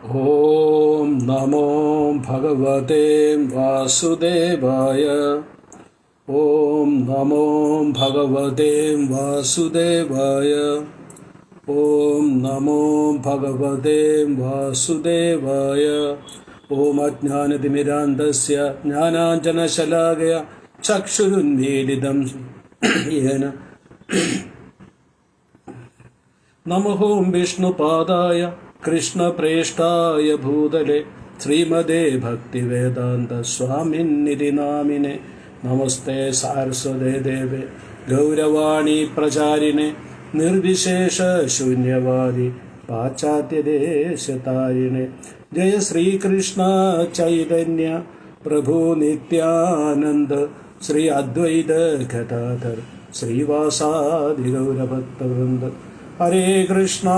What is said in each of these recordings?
ഓം നമോ ഭഗവതേ വാസുദേവായ. ഓം നമോ ഭഗവതേ വാസുദേവായ. ഓം നമോ ഭഗവതേ വാസുദേവായ. ഓം അജ്ഞാനതിമിരാന്തസ്യ ജ്ഞാനാഞ്ജനശലാകയ ചക്ഷുരുന്മീലിതം യേന നമോ വിഷ്ണുപാദായ കൃഷ്ണപ്രേഷ്ഠായ ഭൂതലെ ശ്രീമദേ ഭക്തിവേദാന്ത സ്വാമിന്നിതി നാമിനെ. നമസ്തേ സാരസ്വതേ ദേവേ ഗൗരവാണി പ്രചാരിണെ നിർവിശേഷ ശൂന്യവാദി പാശ്ചാത്യദേശതാരിണെ. ജയ ശ്രീകൃഷ്ണ ചൈതന്യ പ്രഭു നിത്യാനന്ദ ശ്രീ അദ്വൈത ഗദാധർ ശ്രീവാസാദി ഗൗരഭക്തവൃന്ദ. ഹരേ കൃഷ്ണ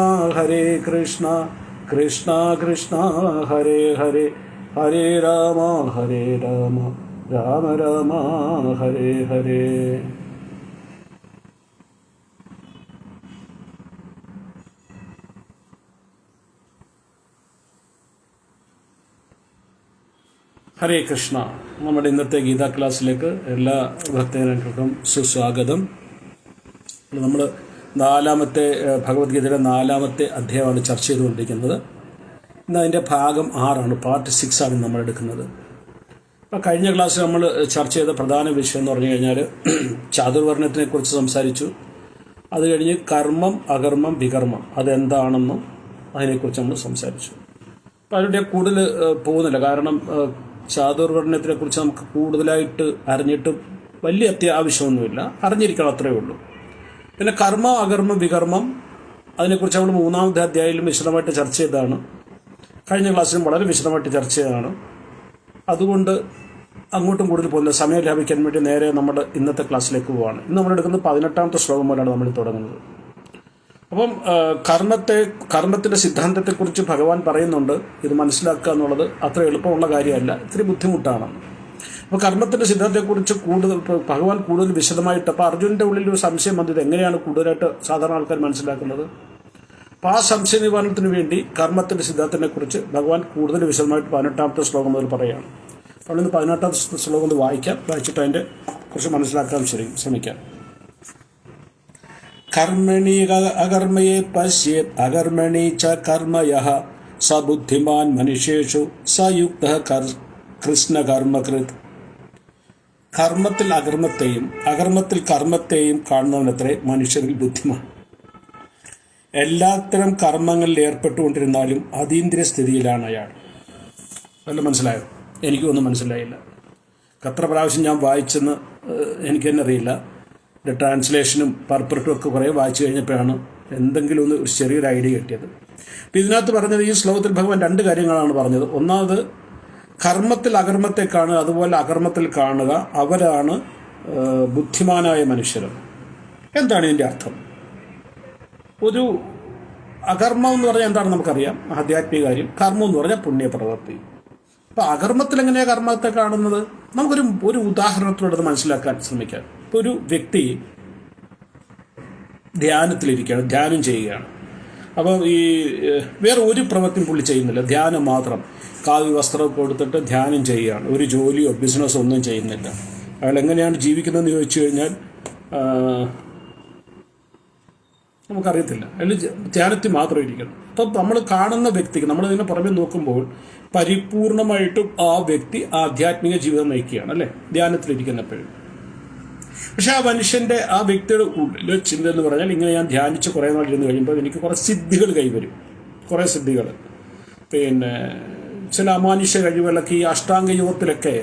കൃഷ്ണ കൃഷ്ണ ഹരേ ഹരേ. ഹരേ രാമ രാമ രാമ ഹരേ ഹരേ. ഹരേ കൃഷ്ണ. നമ്മുടെ ഇന്നത്തെ ഗീതാ ക്ലാസ്സിലേക്ക് എല്ലാ ഭക്തജനങ്ങൾക്കും സുസ്വാഗതം. നമ്മൾ ഭഗവത്ഗീതയുടെ 4-ാമത്തെ അധ്യായമാണ് ചർച്ച ചെയ്തുകൊണ്ടിരിക്കുന്നത്. ഇന്ന് അതിൻ്റെ ഭാഗം 6 പാർട്ട് 6 നമ്മൾ എടുക്കുന്നത്. അപ്പോൾ കഴിഞ്ഞ ക്ലാസ്സിൽ നമ്മൾ ചർച്ച ചെയ്ത പ്രധാന വിഷയം എന്ന് പറഞ്ഞു കഴിഞ്ഞാൽ ചാതുർവർണ്ണത്തിനെ കുറിച്ച് സംസാരിച്ചു. അത് കഴിഞ്ഞ് കർമ്മം, അകർമ്മം, വികർമ്മം അതെന്താണെന്നും അതിനെക്കുറിച്ച് നമ്മൾ സംസാരിച്ചു. അപ്പോൾ അതിൻ്റെ കൂടുതൽ പോകുന്നില്ല, കാരണം ചാതുർവർണ്ണത്തിനെ കുറിച്ച് നമുക്ക് കൂടുതലായിട്ട് അറിഞ്ഞിട്ട് വലിയ അത്യാവശ്യമൊന്നുമില്ല, അറിഞ്ഞിരിക്കണം, അത്രയേ ഉള്ളൂ. പിന്നെ കർമ്മം, അകർമ്മം, വികർമ്മം അതിനെക്കുറിച്ച് നമ്മൾ 3-ാമത്തെ അധ്യായത്തിലും വിശദമായിട്ട് ചർച്ച ചെയ്തതാണ്. കഴിഞ്ഞ ക്ലാസ്സിലും വളരെ വിശദമായിട്ട് ചർച്ച ചെയ്തതാണ്. അതുകൊണ്ട് അങ്ങോട്ടും കൂടുതൽ പോകുന്നില്ല, സമയം ലാഭിക്കാൻ വേണ്ടി നേരെ നമ്മുടെ ഇന്നത്തെ ക്ലാസ്സിലേക്ക് പോവുകയാണ്. ഇന്ന് നമ്മൾ എടുക്കുന്നത് 18-ാമത്തെ ശ്ലോകം മുതലാണ് നമ്മൾ തുടങ്ങുന്നത്. അപ്പം കർമ്മത്തിൻ്റെ സിദ്ധാന്തത്തെക്കുറിച്ച് ഭഗവാൻ പറയുന്നുണ്ട്. ഇത് മനസ്സിലാക്കുക എന്നുള്ളത് അത്ര എളുപ്പമുള്ള കാര്യമല്ല, ഇത്തിരി ബുദ്ധിമുട്ടാണ്. അപ്പോൾ കർമ്മത്തിൻ്റെ സിദ്ധാന്തത്തെക്കുറിച്ച് ഭഗവാൻ കൂടുതൽ വിശദമായിട്ട്, അപ്പോൾ അർജുനൻ്റെ ഉള്ളിൽ ഒരു സംശയം വന്നത് എങ്ങനെയാണ് കൂടുതലായിട്ട് സാധാരണ ആൾക്കാർ മനസ്സിലാക്കുന്നത്. അപ്പോൾ ആ സംശയ നിവാരണത്തിന് വേണ്ടി കർമ്മത്തിൻ്റെ സിദ്ധാന്തത്തെക്കുറിച്ച് ഭഗവാൻ കൂടുതൽ വിശദമായിട്ട് 18-ാമത്തെ ശ്ലോകം മുതൽ പറയുകയാണ്. അപ്പോൾ ഇന്ന് 18-ാമത്തെ ശ്ലോകം ഒന്ന് വായിച്ചിട്ട് അതിൻ്റെ കുറിച്ച് മനസ്സിലാക്കാൻ ശ്രമിക്കാം. കർമ്മണി അകർമ്മയെ പശ്യേത് അകർമ്മണി ച കർമ്മയഃ സ ബുദ്ധിമാൻ മനുഷ്യേഷു സയുക്തഃ കൃഷ്ണകർമ്മകൃത്. കർമ്മത്തിൽ അകർമ്മത്തെയും അകർമ്മത്തിൽ കർമ്മത്തെയും കാണുന്നവനത്രേ മനുഷ്യരിൽ ബുദ്ധിമാൻ. എല്ലാത്തരം കർമ്മങ്ങളിൽ ഏർപ്പെട്ടുകൊണ്ടിരുന്നാലും അതീന്ദ്രിയ സ്ഥിതിയിലാണ് അയാൾ. വല്ല മനസ്സിലായോ? എനിക്കൊന്നും മനസ്സിലായില്ല. എത്ര പ്രാവശ്യം ഞാൻ വായിച്ചെന്ന് എനിക്ക് തന്നെ അറിയില്ല. എൻ്റെ ട്രാൻസ്ലേഷനും പർപ്പറട്ടും ഒക്കെ കുറേ വായിച്ചു കഴിഞ്ഞപ്പോഴാണ് എന്തെങ്കിലും ഒരു ചെറിയൊരു ഐഡിയ കിട്ടിയത്. അപ്പം ഇതിനകത്ത് പറഞ്ഞത്, ഈ ശ്ലോകത്തിൽ ഭഗവാൻ 2 കാര്യങ്ങളാണ് പറഞ്ഞത്. ഒന്നാമത് കർമ്മത്തിൽ അകർമ്മത്തെ കാണുക, അതുപോലെ അകർമ്മത്തിൽ കാണുക, അവരാണ് ബുദ്ധിമാനായ മനുഷ്യർ. എന്താണ് ഇതിൻ്റെ അർത്ഥം? ഒരു അകർമ്മം എന്ന് പറഞ്ഞാൽ എന്താണെന്ന് നമുക്കറിയാം, ആധ്യാത്മിക കാര്യം. കർമ്മം എന്ന് പറഞ്ഞാൽ പുണ്യപ്രവൃത്തി. അപ്പോൾ അകർമ്മത്തിൽ എങ്ങനെയാണ് കർമ്മത്തെ കാണുന്നത്? നമുക്കൊരു ഉദാഹരണത്തിലൂടെ അത് മനസ്സിലാക്കാൻ ശ്രമിക്കാം. ഇപ്പോൾ ഒരു വ്യക്തി ധ്യാനത്തിലിരിക്കുകയാണ്, ധ്യാനം ചെയ്യുകയാണ്. അപ്പം ഈ വേറെ ഒരു പ്രവൃത്തിയും പുള്ളി ചെയ്യുന്നില്ല, ധ്യാനം മാത്രം. കാവ്യ വസ്ത്രമൊക്കെ കൊടുത്തിട്ട് ധ്യാനം ചെയ്യുകയാണ്, ഒരു ജോലിയോ ബിസിനസ്സോ ഒന്നും ചെയ്യുന്നില്ല. അയാൾ എങ്ങനെയാണ് ജീവിക്കുന്നതെന്ന് ചോദിച്ചു കഴിഞ്ഞാൽ നമുക്കറിയത്തില്ല. അയാൾ ധ്യാനത്തിൽ മാത്രം ഇരിക്കണം. അപ്പം നമ്മൾ കാണുന്ന വ്യക്തിക്ക്, നമ്മളിതിനെ പുറമെ നോക്കുമ്പോൾ പരിപൂർണമായിട്ടും ആ വ്യക്തി ആധ്യാത്മിക ജീവിതം നയിക്കുകയാണ്, അല്ലേ, ധ്യാനത്തിലിരിക്കുന്നപ്പോഴും. പക്ഷെ ആ മനുഷ്യൻ്റെ, ആ വ്യക്തിയുടെ ഉള്ളിൽ ചിന്ത എന്ന് പറഞ്ഞാൽ, ഇങ്ങനെ ഞാൻ ധ്യാനിച്ച് കുറേ നാൾ ഇരുന്ന് കഴിയുമ്പോൾ എനിക്ക് കുറേ സിദ്ധികൾ കൈവരും, കുറേ സിദ്ധികൾ. പിന്നെ ചില അമാനുഷ്യ കഴിവുകളൊക്കെ ഈ അഷ്ടാംഗ യോഗത്തിലൊക്കെ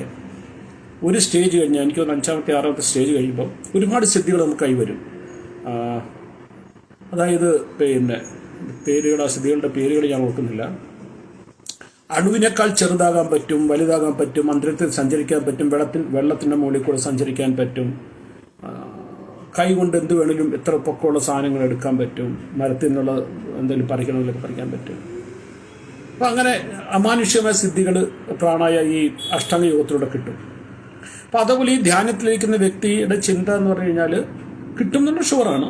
ഒരു സ്റ്റേജ് കഴിഞ്ഞാൽ, എനിക്ക് 5-ാമത്തെ 6-ാമത്തെ സ്റ്റേജ് കഴിയുമ്പോൾ ഒരുപാട് സിദ്ധികൾ നമുക്ക് കൈവരും. അതായത് പിന്നെ ആ സിദ്ധികളുടെ പേരുകൾ ഞാൻ ഓർക്കുന്നില്ല. അണുവിനേക്കാൾ ചെറുതാകാൻ പറ്റും, വലുതാകാൻ പറ്റും, അന്തരീക്ഷത്തിൽ സഞ്ചരിക്കാൻ പറ്റും, വെള്ളത്തിൻ്റെ മുകളിൽ കൂടെ സഞ്ചരിക്കാൻ പറ്റും, കൈ കൊണ്ട് എന്ത് വേണമെങ്കിലും എത്ര പൊക്കമുള്ള സാധനങ്ങൾ എടുക്കാൻ പറ്റും, മരത്തിൽ നിന്നുള്ള എന്തെങ്കിലും പറിക്കണമെങ്കിലൊക്കെ പറിക്കാൻ പറ്റും. അപ്പം അങ്ങനെ അമാനുഷ്യമായ സിദ്ധികൾ പ്രാണായ ഈ അഷ്ടാംഗ യോഗത്തിലൂടെ കിട്ടും. അപ്പം അതുപോലെ ഈ ധ്യാനത്തിലിരിക്കുന്ന വ്യക്തിയുടെ ചിന്ത എന്ന് പറഞ്ഞു കഴിഞ്ഞാൽ കിട്ടുമെന്നുള്ള ഷുവറാണ്.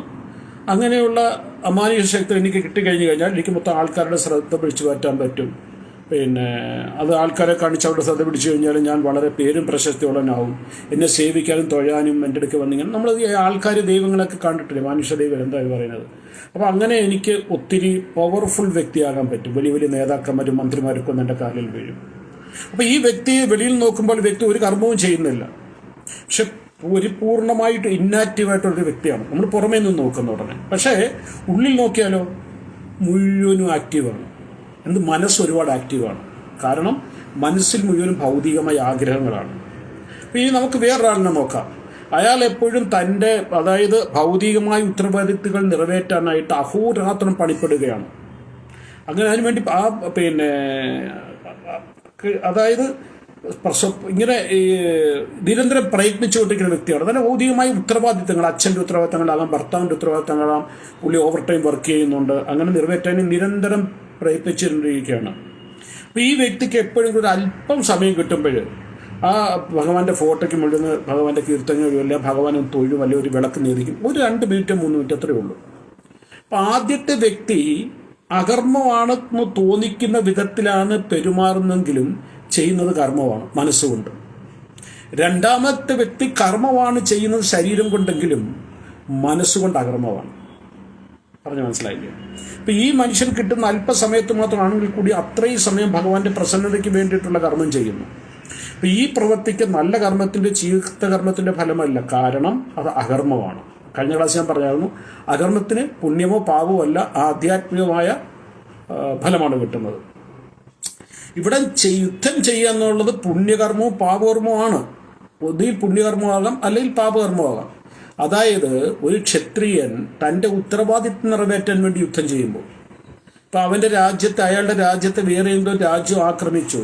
അങ്ങനെയുള്ള അമാനുഷ്യ ശക്തി എനിക്ക് കിട്ടിക്കഴിഞ്ഞു കഴിഞ്ഞാൽ എനിക്ക് മൊത്തം ആൾക്കാരുടെ ശ്രദ്ധ പിടിച്ചു മാറ്റാൻ പറ്റും. പിന്നെ അത് ആൾക്കാരെ കാണിച്ച് അവിടെ ശ്രദ്ധ പിടിച്ചു കഴിഞ്ഞാൽ ഞാൻ വളരെ പേരും പ്രശസ്തിയുള്ളവനാവും, എന്നെ സേവിക്കാനും തൊഴാനും എൻ്റെ അടുക്ക് വന്നിങ്ങനെ നമ്മൾ ഈ ആൾക്കാർ ദൈവങ്ങളൊക്കെ കണ്ടിട്ടില്ലേ, മനുഷ്യ ദൈവം എന്താണ് പറയുന്നത്. അപ്പോൾ അങ്ങനെ എനിക്ക് ഒത്തിരി പവർഫുൾ വ്യക്തിയാകാൻ പറ്റും. വലിയ വലിയ നേതാക്കന്മാരും മന്ത്രിമാരൊക്കെ ഒന്ന് എൻ്റെ കാലിൽ വീഴും. അപ്പോൾ ഈ വ്യക്തി വെളിയിൽ നോക്കുമ്പോൾ വ്യക്തി ഒരു കർമ്മവും ചെയ്യുന്നില്ല, പക്ഷെ ഒരു പൂർണ്ണമായിട്ട് ഇന്നാക്റ്റീവായിട്ടൊരു വ്യക്തിയാണ് നമ്മൾ പുറമേ നിന്ന് നോക്കുന്ന ഉടനെ. പക്ഷേ ഉള്ളിൽ നോക്കിയാലോ മുഴുവനും ആക്റ്റീവാണ്. മനസ്സ് ഒരുപാട് ആക്റ്റീവാണ്. കാരണം മനസ്സിൽ മുഴുവനും ഭൗതികമായ ആഗ്രഹങ്ങളാണ്. അപ്പോൾ ഇനി നമുക്ക് വേറൊരാളിനെ നോക്കാം. അയാൾ എപ്പോഴും തൻ്റെ അതായത് ഭൗതികമായ ഉത്തരവാദിത്തങ്ങൾ നിറവേറ്റാനായിട്ട് അഹോരാത്രം പണിപ്പെടുകയാണ്. അങ്ങനെ അതിനുവേണ്ടി അതായത് ഇങ്ങനെ നിരന്തരം പ്രയത്നിച്ചുകൊണ്ടിരിക്കുന്ന വ്യക്തിയാണ്. തന്നെ ഭൗതികമായ ഉത്തരവാദിത്തങ്ങൾ, അച്ഛൻ്റെ ഉത്തരവാദിത്തങ്ങളാകാം, ഭർത്താവിൻ്റെ ഉത്തരവാദിത്തങ്ങളാകാം, പുള്ളി ഓവർ ടൈം വർക്ക് ചെയ്യുന്നുണ്ട്, അങ്ങനെ നിറവേറ്റാൻ നിരന്തരം പ്രയത്നിച്ചുകൊണ്ടിരിക്കുകയാണ്. അപ്പോൾ ഈ വ്യക്തിക്ക് എപ്പോഴും ഒരു അല്പം സമയം കിട്ടുമ്പോൾ ആ ഭഗവാന്റെ ഫോട്ടോയ്ക്ക് മുഴുവൻ ഭഗവാന്റെ കീർത്തനങ്ങളില്ല, ഭഗവാൻ തൊഴിലും അല്ലെ ഒരു വിളക്ക് നേദിക്കും. ഒരു 2 മിനിറ്റ് 3 മിനിറ്റ് അത്രയേ ഉള്ളൂ. അപ്പം ആദ്യത്തെ വ്യക്തി അകർമ്മമാണെന്ന് തോന്നിക്കുന്ന വിധത്തിലാണ് പെരുമാറുന്നെങ്കിലും ചെയ്യുന്നത് കർമ്മമാണ് മനസ്സുകൊണ്ട്. രണ്ടാമത്തെ വ്യക്തി കർമ്മമാണ് ചെയ്യുന്നത് ശരീരം കൊണ്ടെങ്കിലും മനസ്സുകൊണ്ട് അകർമ്മമാണ്. പറഞ്ഞു മനസ്സിലായില്ലേ? ഇപ്പം ഈ മനുഷ്യൻ കിട്ടുന്ന അല്പസമയത്ത് മാത്രമാണെങ്കിൽ കൂടി അത്രയും സമയം ഭഗവാന്റെ പ്രസന്നതയ്ക്ക് വേണ്ടിയിട്ടുള്ള കർമ്മം ചെയ്യുന്നു. അപ്പം ഈ പ്രവൃത്തിക്ക് നല്ല കർമ്മത്തിൻ്റെ ചീത്ത കർമ്മത്തിൻ്റെ ഫലമല്ല, കാരണം അത് അകർമ്മമാണ്. കഴിഞ്ഞ ക്ലാസ് ഞാൻ പറഞ്ഞായിരുന്നു, അകർമ്മത്തിന് പുണ്യമോ പാപമോ അല്ല, ആധ്യാത്മികമായ ഫലമാണ് കിട്ടുന്നത്. ഇവിടെ യുദ്ധം ചെയ്യുക എന്നുള്ളത് പുണ്യകർമ്മവും പാപകർമ്മവുമാണ്. ഒന്നുകിൽ പുണ്യകർമ്മമാകാം അല്ലെങ്കിൽ പാപകർമ്മമാകാം. അതായത് ഒരു ക്ഷത്രിയൻ തൻ്റെ ഉത്തരവാദിത്വം നിറവേറ്റാൻ വേണ്ടി യുദ്ധം ചെയ്യുമ്പോൾ, ഇപ്പം അവൻ്റെ രാജ്യത്ത് അയാളുടെ രാജ്യത്തെ വേറെ എന്തോ രാജ്യം ആക്രമിച്ചു,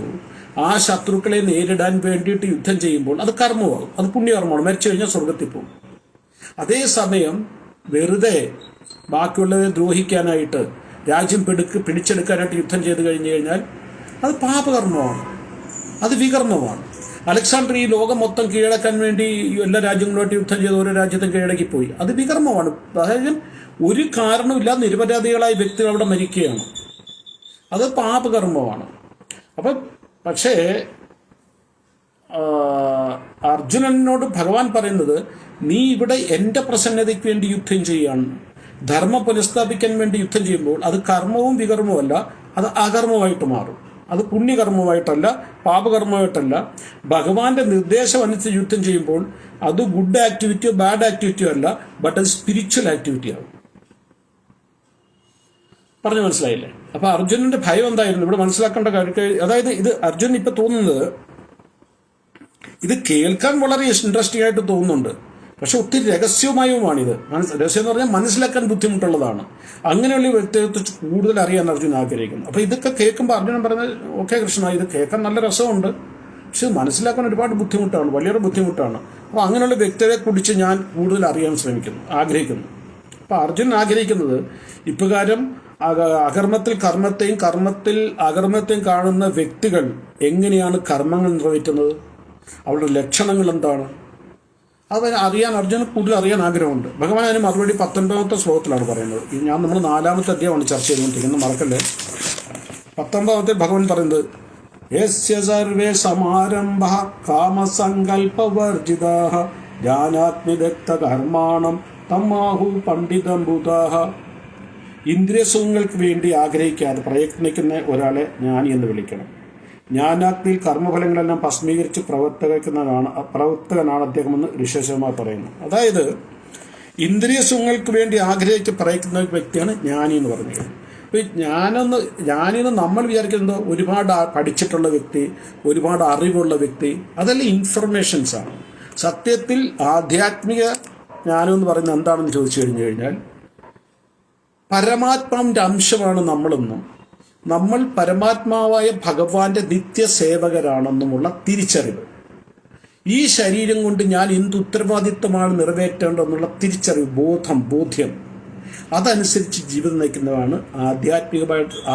ആ ശത്രുക്കളെ നേരിടാൻ വേണ്ടിയിട്ട് യുദ്ധം ചെയ്യുമ്പോൾ അത് കർമ്മമാകും, അത് പുണ്യകർമ്മമാണ്, മരിച്ചു കഴിഞ്ഞാൽ സ്വർഗത്തിൽ പോകും. അതേസമയം വെറുതെ ബാക്കിയുള്ളവരെ ദ്രോഹിക്കാനായിട്ട് രാജ്യം പിടിച്ചെടുക്കാനായിട്ട് യുദ്ധം ചെയ്ത് കഴിഞ്ഞു കഴിഞ്ഞാൽ അത് പാപകർമ്മമാണ്, അത് വികർമ്മമാണ്. അലക്സാണ്ടർ ഈ ലോകം മൊത്തം കീഴടക്കാൻ വേണ്ടി എല്ലാ രാജ്യങ്ങളുമായിട്ട് യുദ്ധം ചെയ്ത് ഓരോ രാജ്യത്തും കീഴടക്കിപ്പോയി, അത് വികർമ്മമാണ്. അതായത് ഒരു കാരണമില്ലാതെ നിരപരാധികളായ വ്യക്തികൾ അവിടെ മരിക്കുകയാണ്, അത് പാപകർമ്മമാണ്. അപ്പം പക്ഷേ അർജുനനോട് ഭഗവാൻ പറയുന്നത്, നീ ഇവിടെ എൻ്റെ പ്രസന്നതയ്ക്ക് വേണ്ടി യുദ്ധം ചെയ്യാണ്, ധർമ്മം പുനഃസ്ഥാപിക്കാൻ വേണ്ടി യുദ്ധം ചെയ്യുമ്പോൾ അത് കർമ്മവും വികർമ്മവും അല്ല, അത് അകർമ്മമായിട്ട് മാറും. അത് പുണ്യകർമ്മമായിട്ടല്ല, പാപകർമ്മമായിട്ടല്ല. ഭഗവാന്റെ നിർദ്ദേശം അനുസരിച്ച് യുദ്ധം ചെയ്യുമ്പോൾ അത് ഗുഡ് ആക്ടിവിറ്റിയോ ബാഡ് ആക്ടിവിറ്റിയോ അല്ല, ബട്ട് അത് സ്പിരിച്വൽ ആക്ടിവിറ്റി ആകും. പറഞ്ഞു മനസ്സിലായില്ലേ? അപ്പൊ അർജുനന്റെ ഭയം എന്തായിരുന്നു ഇവിടെ മനസ്സിലാക്കേണ്ട കാര്യം? അതായത് ഇത് അർജുനൻ ഇപ്പൊ തോന്നുന്നത്, ഇത് കേൾക്കാൻ വളരെ ഇൻട്രസ്റ്റിംഗ് ആയിട്ട് തോന്നുന്നുണ്ട്, പക്ഷെ ഒത്തിരി രഹസ്യമായുമാണിത്. രഹസ്യം എന്ന് പറഞ്ഞാൽ മനസ്സിലാക്കാൻ ബുദ്ധിമുട്ടുള്ളതാണ്. അങ്ങനെയുള്ള വ്യക്തിയെക്കുറിച്ച് കൂടുതൽ അറിയാൻ അർജുൻ ആഗ്രഹിക്കുന്നു. അപ്പോൾ ഇതൊക്കെ കേൾക്കുമ്പോൾ അർജുനൻ പറയുന്നത്, ഓക്കെ കൃഷ്ണ, ഇത് കേൾക്കാൻ നല്ല രസമുണ്ട്, പക്ഷെ ഇത് മനസ്സിലാക്കാൻ ഒരുപാട് ബുദ്ധിമുട്ടാണ്, വലിയൊരു ബുദ്ധിമുട്ടാണ്. അപ്പോൾ അങ്ങനെയുള്ള വ്യക്തിയെക്കുറിച്ച് ഞാൻ കൂടുതൽ അറിയാൻ ആഗ്രഹിക്കുന്നു. അപ്പോൾ അർജുനൻ ആഗ്രഹിക്കുന്നത് ഇപ്രകാരം അകർമ്മത്തിൽ കർമ്മത്തെയും കർമ്മത്തിൽ അകർമ്മത്തെയും കാണുന്ന വ്യക്തികൾ എങ്ങനെയാണ് കർമ്മങ്ങൾ നിറവേറ്റുന്നത്, അവരുടെ ലക്ഷണങ്ങൾ എന്താണ്, അത് അറിയാൻ അർജുനൻ കൂടുതൽ അറിയാൻ ആഗ്രഹമുണ്ട്. ഭഗവാൻ അതിന് മറുപടി 19ാമത്തെ ശ്ലോകത്തിലാണ് പറയുന്നത്. നമ്മൾ 4ാമത്തെ അധ്യായമാണ് ചർച്ച ചെയ്തുകൊണ്ടിരിക്കുന്നത്, മറക്കല്ലേ. 19ാമത്തെ ഭഗവാൻ പറയുന്നത്, യസ്യ സർവേ സമാരംഭഃ കാമസങ്കൽപവർജിതാഃ ജ്ഞാനാഗ്നിദഗ്ധ കർമാണം തമ്മാഹു പണ്ഡിതം ഭൂതാഃ. ഇന്ദ്രിയസുഖങ്ങൾക്ക് വേണ്ടി ആഗ്രഹിക്കാതെ പ്രയത്നിക്കുന്ന ഒരാളെ ജ്ഞാനി എന്ന് വിളിക്കണം. ജ്ഞാനാഗ്നിയിൽ കർമ്മഫലങ്ങളെല്ലാം ഭസ്മീകരിച്ച് പ്രവർത്തകനാണ് അദ്ദേഹമെന്ന് ഋഷിശർമ്മ പറയുന്നു. അതായത് ഇന്ദ്രിയസുഖങ്ങൾക്ക് വേണ്ടി ആഗ്രഹിച്ച് പ്രയത്നിക്കുന്ന വ്യക്തിയാണ് ജ്ഞാനി എന്ന് പറഞ്ഞത്. അപ്പോൾ ജ്ഞാനിന്ന് നമ്മൾ വിചാരിക്കുന്നത് ഒരുപാട് പഠിച്ചിട്ടുള്ള വ്യക്തി, ഒരുപാട് അറിവുള്ള വ്യക്തി, അതെല്ലാം ഇൻഫർമേഷൻസാണ്. സത്യത്തിൽ ആധ്യാത്മിക ജ്ഞാനം എന്ന് പറയുന്നത് എന്താണെന്ന് ചോദിച്ചു കഴിഞ്ഞു കഴിഞ്ഞാൽ, പരമാത്മാവിൻ്റെ അംശമാണ് നമ്മളെന്നും നമ്മൾ പരമാത്മാവായ ഭഗവാന്റെ നിത്യസേവകരാണെന്നുമുള്ള തിരിച്ചറിവ്. ഈ ശരീരം കൊണ്ട് ഞാൻ എന്ത് ഉത്തരവാദിത്വമാണ് നിറവേറ്റേണ്ടതെന്നുള്ള തിരിച്ചറിവ്, ബോധ്യം, അതനുസരിച്ച് ജീവിതം നയിക്കുന്നതാണ്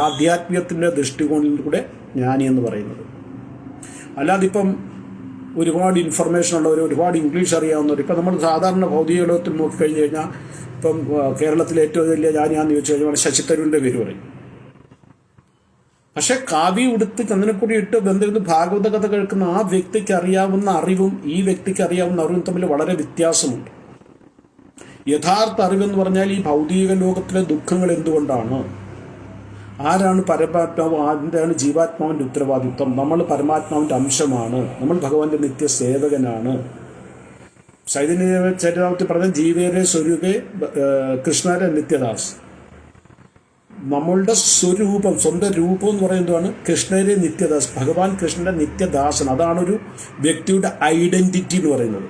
ആധ്യാത്മികത്തിൻ്റെ ദൃഷ്ടികോണിലൂടെ ജ്ഞാനി എന്ന് പറയുന്നത്. അല്ലാതെ ഇപ്പം ഒരുപാട് ഇൻഫർമേഷൻ ഉള്ളവർ, ഒരുപാട് ഇംഗ്ലീഷ് അറിയാവുന്നവർ, ഇപ്പം നമ്മൾ സാധാരണ ഭൗതിക ലോകത്തിൽ നോക്കിക്കഴിഞ്ഞ് കഴിഞ്ഞാൽ, ഇപ്പം കേരളത്തിലെ ഏറ്റവും വലിയ ജ്ഞാനിയാണെന്ന് ചോദിച്ചു കഴിഞ്ഞാൽ ശശി തരൂരിൻ്റെ പേര് പറയും. പക്ഷെ കാവി ഉടുത്ത് ചന്ദനക്കുടി ഇട്ട് ബന്ധുവിന് ഭാഗവത കഥ കേൾക്കുന്ന ആ വ്യക്തിക്ക് അറിയാവുന്ന അറിവും ഈ വ്യക്തിക്ക് അറിയാവുന്ന അറിവും തമ്മിൽ വളരെ വ്യത്യാസമുണ്ട്. യഥാർത്ഥ അറിവെന്ന് പറഞ്ഞാൽ ഈ ഭൗതിക ലോകത്തിലെ ദുഃഖങ്ങൾ എന്തുകൊണ്ടാണ്, ആരാണ് പരമാത്മാവ്, ആരാണ് ജീവാത്മാവിൻ്റെ ഉത്തരവാദിത്വം, നമ്മൾ പരമാത്മാവിൻ്റെ അംശമാണ്, നമ്മൾ ഭഗവാന്റെ നിത്യസേവകനാണ്. ചൈതന്യ ചരിതാമത്തിൽ പറഞ്ഞ ജീവേരെ സ്വരൂപേ കൃഷ്ണരെ നിത്യദാസ്. നമ്മളുടെ സ്വരൂപം, സ്വന്തം രൂപം എന്ന് പറയുന്നതാണ് കൃഷ്ണരെ നിത്യദാസ്. ഭഗവാൻ കൃഷ്ണന്റെ നിത്യദാസൻ. അതാണൊരു വ്യക്തിയുടെ ഐഡന്റിറ്റി എന്ന് പറയുന്നത്.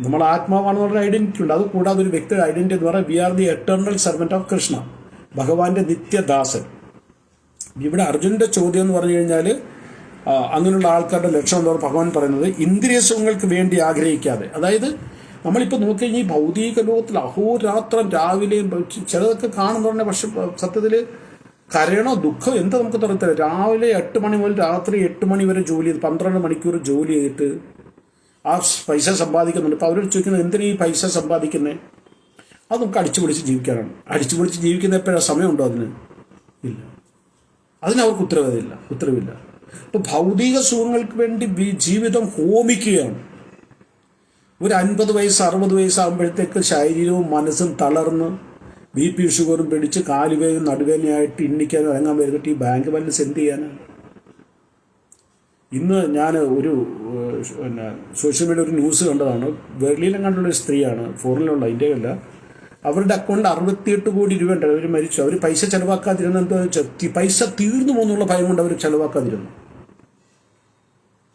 നമ്മൾ ആത്മാവാണെന്ന് പറഞ്ഞ ഐഡന്റിറ്റി ഉണ്ട്. അത് കൂടാതെ ഒരു വ്യക്തിയുടെ ഐഡന്റിറ്റി എന്ന് പറഞ്ഞാൽ we are the eternal servant of Krishna, ഭഗവാന്റെ നിത്യദാസൻ. ഇവിടെ അർജുനന്റെ ചോദ്യം എന്ന് പറഞ്ഞു കഴിഞ്ഞാൽ അങ്ങനെയുള്ള ആൾക്കാരുടെ ലക്ഷ്യം എന്ന് പറഞ്ഞാൽ ഭഗവാൻ പറയുന്നത് ഇന്ദ്രിയ സുഖങ്ങൾക്ക് വേണ്ടി ആഗ്രഹിക്കാതെ. അതായത് നമ്മളിപ്പോൾ നോക്കിക്കഴിഞ്ഞാൽ ഈ ഭൗതിക ലോകത്തിൽ അഹോരാത്രം രാവിലെയും ചിലതൊക്കെ കാണുന്ന പറഞ്ഞാൽ, പക്ഷെ സത്യത്തിൽ കരയണോ ദുഃഖം എന്താ നമുക്ക് തുറത്തില്ല. രാവിലെ 8 മണി മുതൽ രാത്രി 8 മണി വരെ ജോലി ചെയ്ത് 12 മണിക്കൂർ ജോലി ചെയ്തിട്ട് ആ പൈസ സമ്പാദിക്കുന്നുണ്ട്. അപ്പോൾ അവരോട് ചോദിക്കുന്നത് എന്തിനാ ഈ പൈസ സമ്പാദിക്കുന്നത്? അത് നമുക്ക് അടിച്ചുപൊളിച്ച് ജീവിക്കാനാണ്. അടിച്ചുപൊളിച്ച് ജീവിക്കുന്ന എപ്പോഴാണ് സമയമുണ്ടോ? അതിന് ഇല്ല. അവർക്ക് ഉത്തരവില്ല. അപ്പോൾ ഭൗതിക സുഖങ്ങൾക്ക് വേണ്ടി ജീവിതം ഹോമിക്കുകയാണ്. ഒരു 50 വയസ്സ് 60 വയസ്സാകുമ്പോഴത്തേക്ക് ശരീരവും മനസ്സും തളർന്ന് BP ഷുഗറും പിടിച്ച് കാലുവേയും നടുവേദനയായിട്ട് ഇന്നിക്കാനും ഇറങ്ങാൻ വരുന്നിട്ട് ഈ ബാങ്ക് ബാലൻസ് എന്ത് ചെയ്യാനാണ്? ഇന്ന് ഞാൻ ഒരു സോഷ്യൽ മീഡിയ ഒരു ന്യൂസ് കണ്ടതാണ്. ബെർലിനെങ്ങാണ്ടുള്ളൊരു സ്ത്രീയാണ്, ഫോറിനിലുള്ള, ഇന്ത്യയിലല്ല. അവരുടെ അക്കൗണ്ടിൽ 68 കോടി രൂപ ഉണ്ട്. അവർ മരിച്ചു. അവർ പൈസ ചെലവാക്കാതിരുന്ന എന്താ വെച്ചാൽ പൈസ തീർന്നു പോകുന്നുള്ള ഭയം കൊണ്ട് അവർ ചെലവാക്കാതിരുന്നു.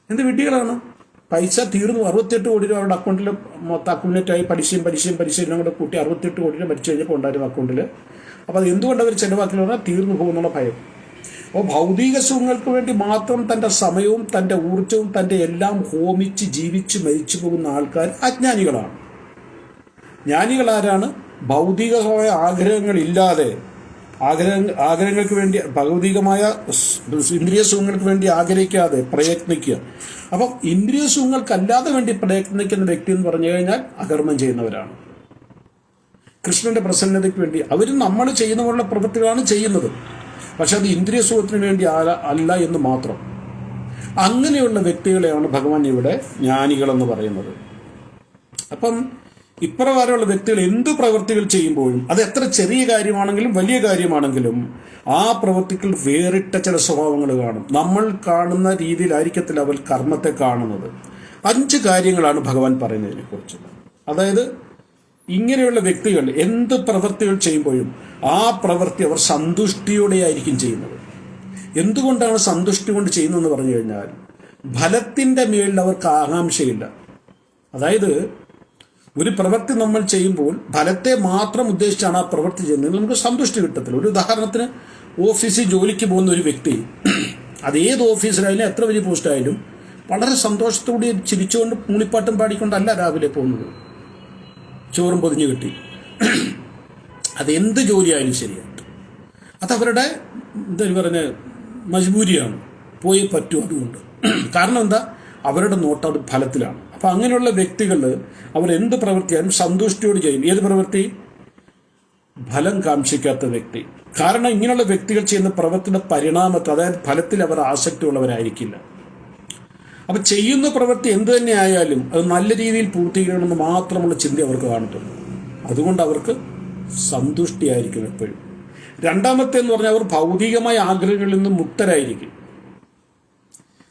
എന്ത് വിഡ്ഢികളാണ്! പൈസ തീർന്നു. 68 കോടി രൂപ അവരുടെ അക്കൗണ്ടിൽ മൊത്തം അക്കൗണ്ടിലേറ്റായി. പലിശയും കൂടെ കൂട്ടി 68 കോടി രൂപ മരിച്ചു കഴിഞ്ഞപ്പോൾ ഉണ്ടായിരുന്നു അക്കൗണ്ടിൽ. അപ്പോൾ അത് എന്തുകൊണ്ട് അവർ ചെലവാക്കില്ല പറഞ്ഞാൽ തീർന്നു പോകുന്നുള്ള ഭയം. അപ്പോൾ ഭൗതിക സുഖങ്ങൾക്ക് വേണ്ടി മാത്രം തൻ്റെ സമയവും തൻ്റെ ഊർജവും തൻ്റെ എല്ലാം ഹോമിച്ച് ജീവിച്ച് മരിച്ചു പോകുന്ന ആൾക്കാർ അജ്ഞാനികളാണ്. ജ്ഞാനികളാരാണ്? ഭൗതികമായ ആഗ്രഹങ്ങളില്ലാതെ, ആഗ്രഹങ്ങൾക്ക് വേണ്ടി, ഭൗതികമായ ഇന്ദ്രിയ സുഖങ്ങൾക്ക് വേണ്ടി ആഗ്രഹിക്കാതെ പ്രയത്നിക്കുക. അപ്പം ഇന്ദ്രിയ സുഖങ്ങൾക്കല്ലാതെ വേണ്ടി പ്രയത്നിക്കുന്ന വ്യക്തി എന്ന് പറഞ്ഞു കഴിഞ്ഞാൽ അകർമ്മം ചെയ്യുന്നവരാണ്. കൃഷ്ണന്റെ പ്രസന്നതയ്ക്ക് വേണ്ടി അവർ നമ്മൾ ചെയ്യുന്ന പോലുള്ള പ്രവൃത്തികളാണ് ചെയ്യുന്നത്. പക്ഷെ അത് ഇന്ദ്രിയ സുഖത്തിന് വേണ്ടി അല്ല എന്ന് മാത്രം. അങ്ങനെയുള്ള വ്യക്തികളെയാണ് ഭഗവാൻ ഇവിടെ ജ്ഞാനികളെന്ന് പറയുന്നത്. അപ്പം ഇപ്രകാരമുള്ള വ്യക്തികൾ എന്ത് പ്രവൃത്തികൾ ചെയ്യുമ്പോഴും അത് എത്ര ചെറിയ കാര്യമാണെങ്കിലും വലിയ കാര്യമാണെങ്കിലും ആ പ്രവൃത്തികൾ വേറിട്ട ചില സ്വഭാവങ്ങൾ കാണും. നമ്മൾ കാണുന്ന രീതിയിലായിരിക്കത്തില്ല അവർ കർമ്മത്തെ കാണുന്നത്. 5 കാര്യങ്ങളാണ് ഭഗവാൻ പറയുന്നതിനെ കുറിച്ച്. അതായത് ഇങ്ങനെയുള്ള വ്യക്തികൾ എന്ത് പ്രവൃത്തികൾ ചെയ്യുമ്പോഴും ആ പ്രവൃത്തി അവർ സന്തുഷ്ടിയോടെയായിരിക്കും ചെയ്യുന്നത്. എന്തുകൊണ്ടാണ് സന്തുഷ്ടി കൊണ്ട് ചെയ്യുന്നതെന്ന് പറഞ്ഞു കഴിഞ്ഞാൽ ഫലത്തിൻ്റെ മേലിൽ അവർക്ക് ആകാംക്ഷയില്ല. അതായത് ഒരു പ്രവൃത്തി നമ്മൾ ചെയ്യുമ്പോൾ ഫലത്തെ മാത്രം ഉദ്ദേശിച്ചാണ് ആ പ്രവൃത്തി ചെയ്യുന്നത്, നമുക്ക് സന്തുഷ്ടി കിട്ടത്തില്ല. ഒരു ഉദാഹരണത്തിന് ഓഫീസിൽ ജോലിക്ക് പോകുന്ന ഒരു വ്യക്തി, അത് ഏത് ഓഫീസിലായാലും എത്ര വലിയ പോസ്റ്റായാലും വളരെ സന്തോഷത്തോടെ ചിരിച്ചുകൊണ്ട് മൂളിപ്പാട്ടും പാടിക്കൊണ്ടല്ല രാവിലെ പോകുന്നത്. ചോറും പൊതിഞ്ഞു കിട്ടി, അതെന്ത് ജോലിയായാലും ശരിയായിട്ട് അതവരുടെ എന്താ പറഞ്ഞ മജ്ബൂരിയാണ്, പോയി പറ്റും. അതുകൊണ്ട് കാരണം എന്താ, അവരുടെ നോട്ടം അത് ഫലത്തിലാണ്. അപ്പം അങ്ങനെയുള്ള വ്യക്തികൾ അവരെന്ത് പ്രവൃത്തിയാലും സന്തുഷ്ടിയോട് ചെയ്യും. ഏത് പ്രവൃത്തി? ഫലം കാക്ഷിക്കാത്ത വ്യക്തി. കാരണം ഇങ്ങനെയുള്ള വ്യക്തികൾ ചെയ്യുന്ന പ്രവൃത്തിയുടെ പരിണാമത്തിൽ, അതായത് ഫലത്തിൽ അവർ ആസക്തിയുള്ളവരായിരിക്കില്ല. അപ്പം ചെയ്യുന്ന പ്രവൃത്തി എന്ത് തന്നെ ആയാലും അത് നല്ല രീതിയിൽ പൂർത്തീകരിക്കണമെന്ന് മാത്രമുള്ള ചിന്ത അവർക്ക് കാണത്തുള്ളൂ. അതുകൊണ്ട് അവർക്ക് സന്തുഷ്ടിയായിരിക്കും എപ്പോഴും. രണ്ടാമത്തെ എന്ന് പറഞ്ഞാൽ അവർ ഭൗതികമായ ആഗ്രഹങ്ങളിൽ നിന്ന് മുക്തരായിരിക്കും.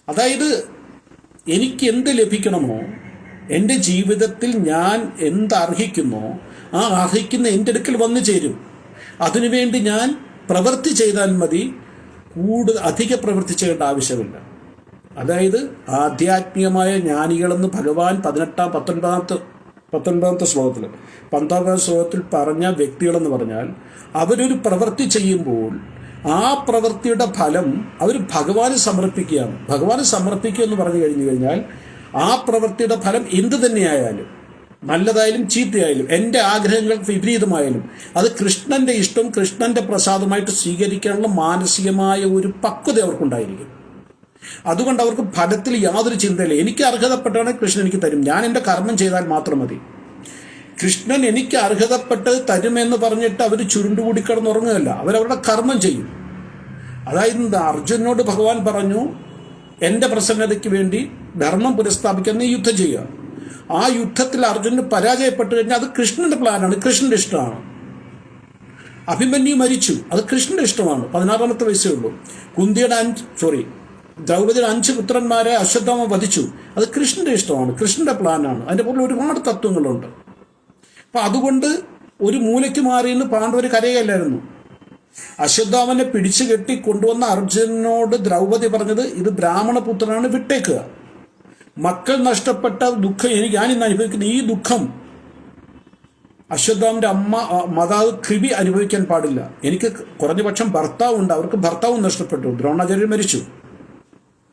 അതായത് എനിക്ക് എന്ത് ലഭിക്കണമോ, എൻ്റെ ജീവിതത്തിൽ ഞാൻ എന്തർഹിക്കുന്നോ ആ അർഹിക്കുന്ന എൻ്റെ അടുക്കൽ വന്നു ചേരും. അതിനുവേണ്ടി ഞാൻ പ്രവൃത്തി ചെയ്താൽ മതി, അധിക പ്രവൃത്തി ചെയ്യേണ്ട ആവശ്യമില്ല. അതായത് ആധ്യാത്മികമായ ജ്ഞാനികളെന്ന് ഭഗവാൻ 19ാമത്തെ ശ്ലോകത്തിൽ പറഞ്ഞ വ്യക്തികളെന്ന് പറഞ്ഞാൽ അവരൊരു പ്രവൃത്തി ചെയ്യുമ്പോൾ ആ പ്രവൃത്തിയുടെ ഫലം അവർ ഭഗവാന് സമർപ്പിക്കുകയാണ്. ഭഗവാന് സമർപ്പിക്കുക എന്ന് പറഞ്ഞു കഴിഞ്ഞാൽ ആ പ്രവൃത്തിയുടെ ഫലം എന്തു തന്നെയായാലും, നല്ലതായാലും ചീത്തയായാലും, എൻ്റെ ആഗ്രഹങ്ങൾക്ക് വിപരീതമായാലും അത് കൃഷ്ണന്റെ ഇഷ്ടം, കൃഷ്ണന്റെ പ്രസാദമായിട്ട് സ്വീകരിക്കാനുള്ള മാനസികമായ ഒരു പക്വത അവർക്കുണ്ടായിരിക്കും. അതുകൊണ്ട് അവർക്ക് ഫലത്തിൽ യാതൊരു ചിന്തയില്ല. എനിക്ക് അർഹതപ്പെട്ടാണ് കൃഷ്ണൻ എനിക്ക് തരും, ഞാൻ എൻ്റെ കർമ്മം ചെയ്താൽ മാത്രം മതി. കൃഷ്ണൻ എനിക്ക് അർഹതപ്പെട്ട് തരുമെന്ന് പറഞ്ഞിട്ട് അവർ ചുരുണ്ടുകൂടി കിടന്നുറങ്ങുകയല്ല, അവരവരുടെ കർമ്മം ചെയ്യും. അതായത് അർജുനോട് ഭഗവാൻ പറഞ്ഞു, എൻ്റെ പ്രസന്നതയ്ക്ക് വേണ്ടി ധർമ്മം പുനഃസ്ഥാപിക്കാൻ നീ യുദ്ധം ചെയ്യുക. ആ യുദ്ധത്തിൽ അർജുനന് പരാജയപ്പെട്ടു കഴിഞ്ഞാൽ അത് കൃഷ്ണന്റെ പ്ലാനാണ്, കൃഷ്ണന്റെ ഇഷ്ടമാണ്. അഭിമന്യു മരിച്ചു, അത് കൃഷ്ണന്റെ ഇഷ്ടമാണ്. 16 വയസ്സേ ഉള്ളൂ. ദ്രൗപദിയുടെ 5 പുത്രന്മാരെ അശ്വത്ഥാമ വധിച്ചു, അത് കൃഷ്ണന്റെ ഇഷ്ടമാണ്, കൃഷ്ണന്റെ പ്ലാനാണ്. അതിൻ്റെ പുറകിൽ ഒരുപാട് തത്വങ്ങളുണ്ട്. അപ്പം അതുകൊണ്ട് ഒരു മൂലയ്ക്ക് മാറിയെന്ന് പാണ്ഡവർ കരയല്ലായിരുന്നു. അശ്വത്ഥാമനെ പിടിച്ചു കെട്ടി കൊണ്ടുവന്ന അർജുനനോട് ദ്രൗപദി പറഞ്ഞത്, ഇത് ബ്രാഹ്മണപുത്രനാണ്, വിട്ടേക്കുക. മക്കൾ നഷ്ടപ്പെട്ട ദുഃഖം ഞാനിന്ന് അനുഭവിക്കുന്ന ഈ ദുഃഖം അശ്വത്ഥാമന്റെ മാതാവ് കൃപി അനുഭവിക്കാൻ പാടില്ല. എനിക്ക് കുറഞ്ഞ പക്ഷം ഭർത്താവുണ്ട്, അവർക്ക് ഭർത്താവും നഷ്ടപ്പെട്ടു, ദ്രോണാചാര്യൻ മരിച്ചു,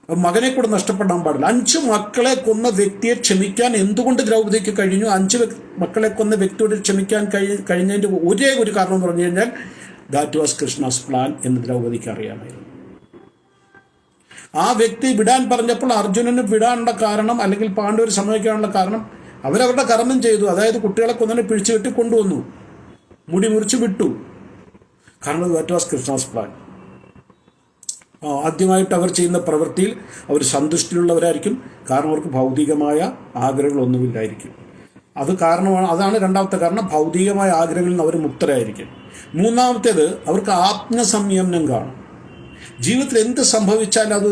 മകനെ കൂടെ നഷ്ടപ്പെടാൻ പാടില്ല. 5 മക്കളെ കൊന്ന വ്യക്തിയെ ക്ഷമിക്കാൻ എന്തുകൊണ്ട് ദ്രൗപദിക്ക് കഴിഞ്ഞു? 5 മക്കളെ കൊന്ന വ്യക്തിയോട് ക്ഷമിക്കാൻ കഴിഞ്ഞതിൻ്റെ ഒരേ ഒരു കാരണം എന്ന് പറഞ്ഞു കഴിഞ്ഞാൽ ദാറ്റ് വാസ് കൃഷ്ണാസ് പ്ലാൻ എന്ന് ദ്രൗപദിക്ക് അറിയാമായിരുന്നു. ആ വ്യക്തി വിടാൻ പറഞ്ഞപ്പോൾ അർജുനന് വിടാനുള്ള കാരണം, അല്ലെങ്കിൽ പാണ്ഡവർ സമ്മതിക്കാനുള്ള കാരണം, അവരവരുടെ കർമ്മം ചെയ്തു. അതായത് കുട്ടികളെ കൊന്നതിനെ പിടിച്ചു കെട്ടി കൊണ്ടുവന്നു, മുടി മുറിച്ച് വിട്ടു. കാരണം ദാറ്റ് വാസ് കൃഷ്ണാസ് പ്ലാൻ. ആദ്യമായിട്ട് അവർ ചെയ്യുന്ന പ്രവൃത്തിയിൽ അവർ സന്തുഷ്ടിയുള്ളവരായിരിക്കും, കാരണം അവർക്ക് ഭൗതികമായ ആഗ്രഹങ്ങളൊന്നുമില്ലായിരിക്കും. അത് കാരണമാണ്, അതാണ് രണ്ടാമത്തെ കാരണം. ഭൗതികമായ ആഗ്രഹങ്ങളിൽ നിന്ന് അവർ മുക്തരായിരിക്കും. മൂന്നാമത്തേത്, അവർക്ക് ആത്മസംയമനം കാണും. ജീവിതത്തിൽ എന്ത് സംഭവിച്ചാൽ അത്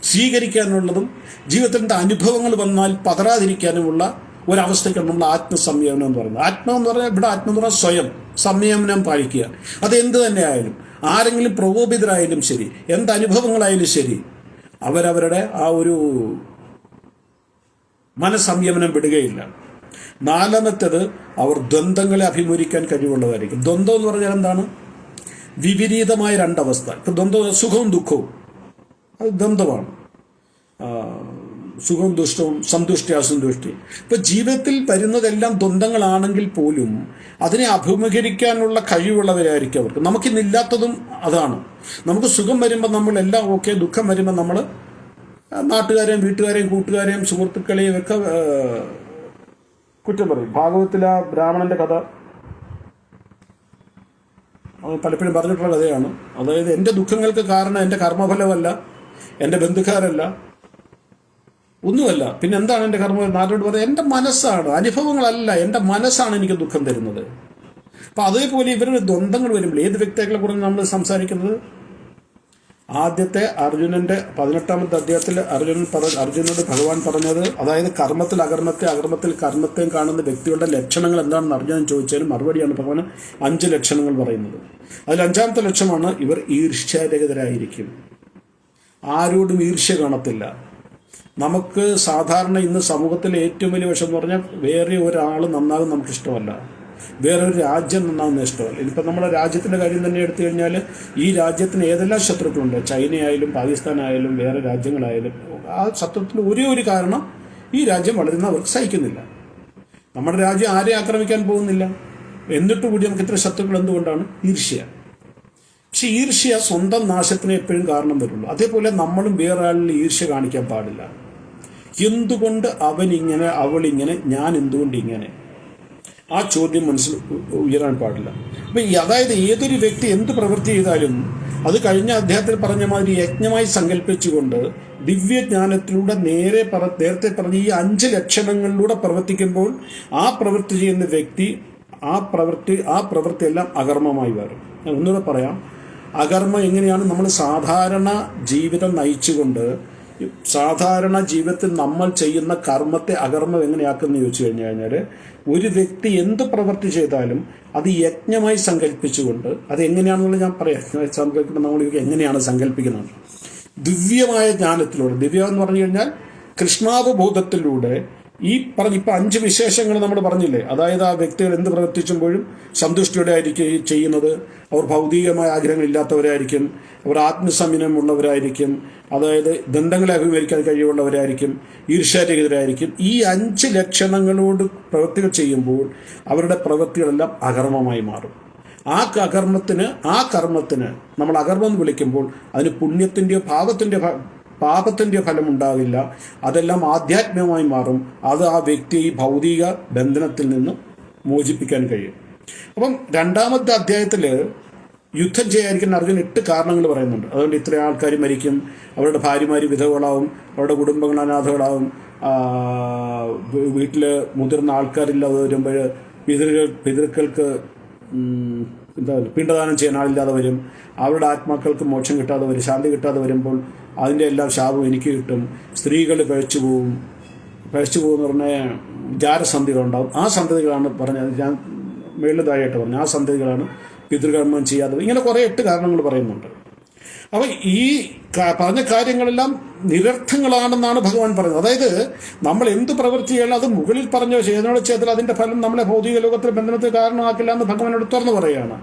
സ്വീകരിക്കാനുള്ളതും ജീവിതത്തിൽ എന്ത് അനുഭവങ്ങൾ വന്നാൽ പതറാതിരിക്കാനുമുള്ള ഒരവസ്ഥയ്ക്കാണ് നമ്മൾ ആത്മസംയമനം എന്ന് പറയുന്നത്. ആത്മം എന്ന് പറഞ്ഞാൽ ഇവിടെ ആത്മം എന്ന് പറഞ്ഞാൽ സ്വയം സംയമനം പാലിക്കുക. അതെന്ത് തന്നെ ആയാലും, ആരെങ്കിലും പ്രകോപിതരായാലും ശരി, എന്ത് അനുഭവങ്ങളായാലും ശരി, അവരവരുടെ ആ ഒരു മനസ്സംയമനം വിടുകയില്ല. നാലാമത്തേത്, അവർ ദ്വന്ദ്ങ്ങളെ അഭിമുഖീകരിക്കാൻ കഴിവുള്ളതായിരിക്കും. ദ്വന്ദ്വം എന്ന് പറഞ്ഞാൽ എന്താണ്? വിപരീതമായ രണ്ടവസ്ഥ. ഇപ്പം ദ്വന്ദ്വ സുഖവും ദുഃഖവും, അത് ദ്വന്ദ്വമാണ്. സുഖവും ദുഷ്ടവും, സന്തുഷ്ടി അസന്തുഷ്ടി. ഇപ്പം ജീവിതത്തിൽ വരുന്നതെല്ലാം ദ്വന്ദ്ങ്ങളാണെങ്കിൽ പോലും അതിനെ അഭിമുഖീകരിക്കാനുള്ള കഴിവുള്ളവരായിരിക്കും അവർക്ക്. നമുക്കിന്നില്ലാത്തതും അതാണ്. നമുക്ക് സുഖം വരുമ്പോൾ നമ്മളെല്ലാം ഓക്കെ, ദുഃഖം വരുമ്പോൾ നമ്മൾ നാട്ടുകാരെയും വീട്ടുകാരെയും കൂട്ടുകാരെയും സുഹൃത്തുക്കളെയും ഒക്കെ കുറ്റം പറയും. ഭാഗവത്തിലെ ബ്രാഹ്മണന്റെ കഥ പലപ്പോഴും പറഞ്ഞിട്ടുള്ള കഥയാണ്. അതായത് എൻ്റെ ദുഃഖങ്ങൾക്ക് കാരണം എൻ്റെ കർമ്മഫലമല്ല, എൻ്റെ ബന്ധുക്കാരല്ല, ഒന്നുമല്ല, പിന്നെ എന്താണ് എൻ്റെ കർമ്മം? നാട്ടോട് പറയാം, എൻ്റെ മനസ്സാണ്, അനുഭവങ്ങളല്ല, എൻ്റെ മനസ്സാണ് എനിക്ക് ദുഃഖം തരുന്നത്. അപ്പം അതേപോലെ ഇവരുടെ ദ്വന്ദ്ങ്ങൾ വരുമ്പോൾ ഏത് വ്യക്തികളെ കുറിച്ച് നമ്മൾ സംസാരിക്കുന്നത്? ആദ്യത്തെ അർജുനന്റെ 18ാമത്തെ അധ്യായത്തിൽ അർജുനോട് ഭഗവാൻ പറഞ്ഞത്, അതായത് കർമ്മത്തിൽ അകർമ്മത്തെ, അകർമ്മത്തിൽ കർമ്മത്തെയും കാണുന്ന വ്യക്തികളുടെ ലക്ഷണങ്ങൾ എന്താണെന്ന് അർജുനൻ ചോദിച്ചതിന് മറുപടിയാണ് ഭഗവാൻ 5 ലക്ഷണങ്ങൾ പറയുന്നത്. അതിൽ 5ാമത്തെ ലക്ഷണമാണ്, ഇവർ ഈർഷ്യാരഹിതരായിരിക്കും, ആരോടും ഈർഷ്യ കാണത്തില്ല. നമുക്ക് സാധാരണ ഇന്ന് സമൂഹത്തിലെ ഏറ്റവും വലിയ വിഷയം എന്ന് പറഞ്ഞാൽ വേറെ ഒരാൾ നന്നാകും നമുക്കിഷ്ടമല്ല, വേറൊരു രാജ്യം നന്നാകുന്ന ഇഷ്ടമല്ല. ഇനിയിപ്പോൾ നമ്മുടെ രാജ്യത്തിൻ്റെ കാര്യം തന്നെ എടുത്തു കഴിഞ്ഞാൽ ഈ രാജ്യത്തിന് ഏതെല്ലാം ശത്രുക്കളുണ്ട്, ചൈനയായാലും പാകിസ്ഥാനായാലും വേറെ രാജ്യങ്ങളായാലും, ആ ശത്രുത്തിന് ഒരേ ഒരു കാരണം, ഈ രാജ്യം വളരുന്ന അവർക്ക് സഹിക്കുന്നില്ല. നമ്മുടെ രാജ്യം ആരെയും ആക്രമിക്കാൻ പോകുന്നില്ല, എന്നിട്ട് കൂടി നമുക്ക് ഇത്ര ശത്രുക്കൾ എന്തുകൊണ്ടാണ്? ഈർഷ്യ. പക്ഷെ ഈർഷ്യ സ്വന്തം നാശത്തിന് എപ്പോഴും കാരണം വരുള്ളൂ. അതേപോലെ നമ്മളും വേറെ ആളിൽ ഈർഷ്യ കാണിക്കാൻ പാടില്ല. എന്തുകൊണ്ട് അവനിങ്ങനെ, അവളിങ്ങനെ, ഞാൻ എന്തുകൊണ്ട് ഇങ്ങനെ? ആ ചോദ്യം മനസ്സിൽ ഉയരാൻ പാടില്ല. അപ്പം അതായത് ഏതൊരു വ്യക്തി എന്ത് പ്രവൃത്തി ചെയ്താലും അത് കഴിഞ്ഞ അദ്ദേഹത്തിൽ പറഞ്ഞ മാതിരി യജ്ഞമായി സങ്കല്പിച്ചുകൊണ്ട് ദിവ്യജ്ഞാനത്തിലൂടെ നേരത്തെ പറഞ്ഞ ഈ 5 ലക്ഷണങ്ങളിലൂടെ പ്രവർത്തിക്കുമ്പോൾ ആ പ്രവൃത്തി ചെയ്യുന്ന വ്യക്തി ആ പ്രവൃത്തിയെല്ലാം അകർമ്മമായി വരും. ഒന്നുകൂടെ പറയാം, അകർമ്മം എങ്ങനെയാണ്? നമ്മൾ സാധാരണ ജീവിതം നയിച്ചുകൊണ്ട് സാധാരണ ജീവിതത്തിൽ നമ്മൾ ചെയ്യുന്ന കർമ്മത്തെ അകർമ്മം എങ്ങനെയാക്കുമെന്ന് ചോദിച്ചു കഴിഞ്ഞാൽ, ഒരു വ്യക്തി എന്ത് പ്രവൃത്തി ചെയ്താലും അത് യജ്ഞമായി സങ്കല്പിച്ചുകൊണ്ട്, അത് എങ്ങനെയാണെന്നുള്ളത് ഞാൻ പറയാം. സങ്കല്പിക്കുമ്പോൾ നമ്മൾ എങ്ങനെയാണ് സങ്കല്പിക്കുന്നത്? ദിവ്യമായ ജ്ഞാനത്തിലൂടെ, ദിവ്യം എന്ന് പറഞ്ഞു കഴിഞ്ഞാൽ കൃഷ്ണാവബോധത്തിലൂടെ ഈ പറഞ്ഞ ഇപ്പം 5 വിശേഷങ്ങൾ നമ്മൾ പറഞ്ഞില്ലേ, അതായത് ആ വ്യക്തികൾ എന്ത് പ്രവർത്തിക്കുമ്പോഴും സന്തുഷ്ടിയോടെ ആയിരിക്കും ചെയ്യുന്നത്, അവർ ഭൗതികമായ ആഗ്രഹങ്ങളില്ലാത്തവരായിരിക്കും, അവർ ആത്മസംയമനമുള്ളവരായിരിക്കും, അതായത് ബന്ധങ്ങളെ അഭിമുഖീകരിക്കാൻ കഴിവുള്ളവരായിരിക്കും, ഈർഷ്യാരഹിതരായിരിക്കും. ഈ 5 ലക്ഷണങ്ങളോട് പ്രവൃത്തികൾ ചെയ്യുമ്പോൾ അവരുടെ പ്രവൃത്തികളെല്ലാം അകർമ്മമായി മാറും. ആ കർമ്മത്തിന് നമ്മൾ അകർമ്മം എന്ന് വിളിക്കുമ്പോൾ അതിന് പുണ്യത്തിൻ്റെയോ പാപത്തിൻ്റെ ഫലമുണ്ടാവില്ല. അതെല്ലാം ആധ്യാത്മികമായി മാറും. അത് ആ വ്യക്തിയെ ഈ ഭൗതിക ബന്ധനത്തിൽ നിന്ന് മോചിപ്പിക്കാൻ കഴിയും. അപ്പം 2ാമത്തെ അധ്യായത്തിൽ യുദ്ധം ചെയ്യാതിരിക്കുന്ന അർജുൻ 8 കാരണങ്ങൾ പറയുന്നുണ്ട്. അതുകൊണ്ട് ഇത്രയും ആൾക്കാർ മരിക്കും, അവരുടെ ഭാര്യമാർ വിധവകളാവും, അവരുടെ കുടുംബങ്ങൾ അനാഥകളാവും, വീട്ടിൽ മുതിർന്ന ആൾക്കാരില്ലാതെ വരുമ്പോൾ പിതൃക്കൾക്ക് പിണ്ടദാനം ചെയ്യാൻ ആളില്ലാതെ വരും, അവരുടെ ആത്മാക്കൾക്ക് മോക്ഷം കിട്ടാതെ വരും, ശാന്തി കിട്ടാതെ വരുമ്പോൾ അതിൻ്റെ എല്ലാം ശാപം എനിക്ക് കിട്ടും, സ്ത്രീകൾ പഴച്ചു പോകുമെന്ന് പറഞ്ഞാൽ ജാരസന്ധികളുണ്ടാവും. ആ സന്ധികളാണ് പറഞ്ഞത്, ഞാൻ മേളിതായിട്ട് പറഞ്ഞു, ആ സന്ധികളാണ് പിതൃകർമ്മം ചെയ്യാതെ. ഇങ്ങനെ കുറേ 8 കാരണങ്ങൾ പറയുന്നുണ്ട്. അപ്പം ഈ പറഞ്ഞ കാര്യങ്ങളെല്ലാം നിരർത്ഥങ്ങളാണെന്നാണ് ഭഗവാൻ പറയുന്നത്. അതായത് നമ്മൾ എന്ത് പ്രവൃത്തി ചെയ്യണം അത് മുകളിൽ പറഞ്ഞോ ചെയ്തതിനോട് ചെയ്താൽ അതിൻ്റെ ഫലം നമ്മളെ ഭൗതിക ലോകത്തിലെ ബന്ധനത്തിന് കാരണമാക്കില്ല എന്ന് ഭഗവാനോട് തുറന്നു പറയുകയാണ്.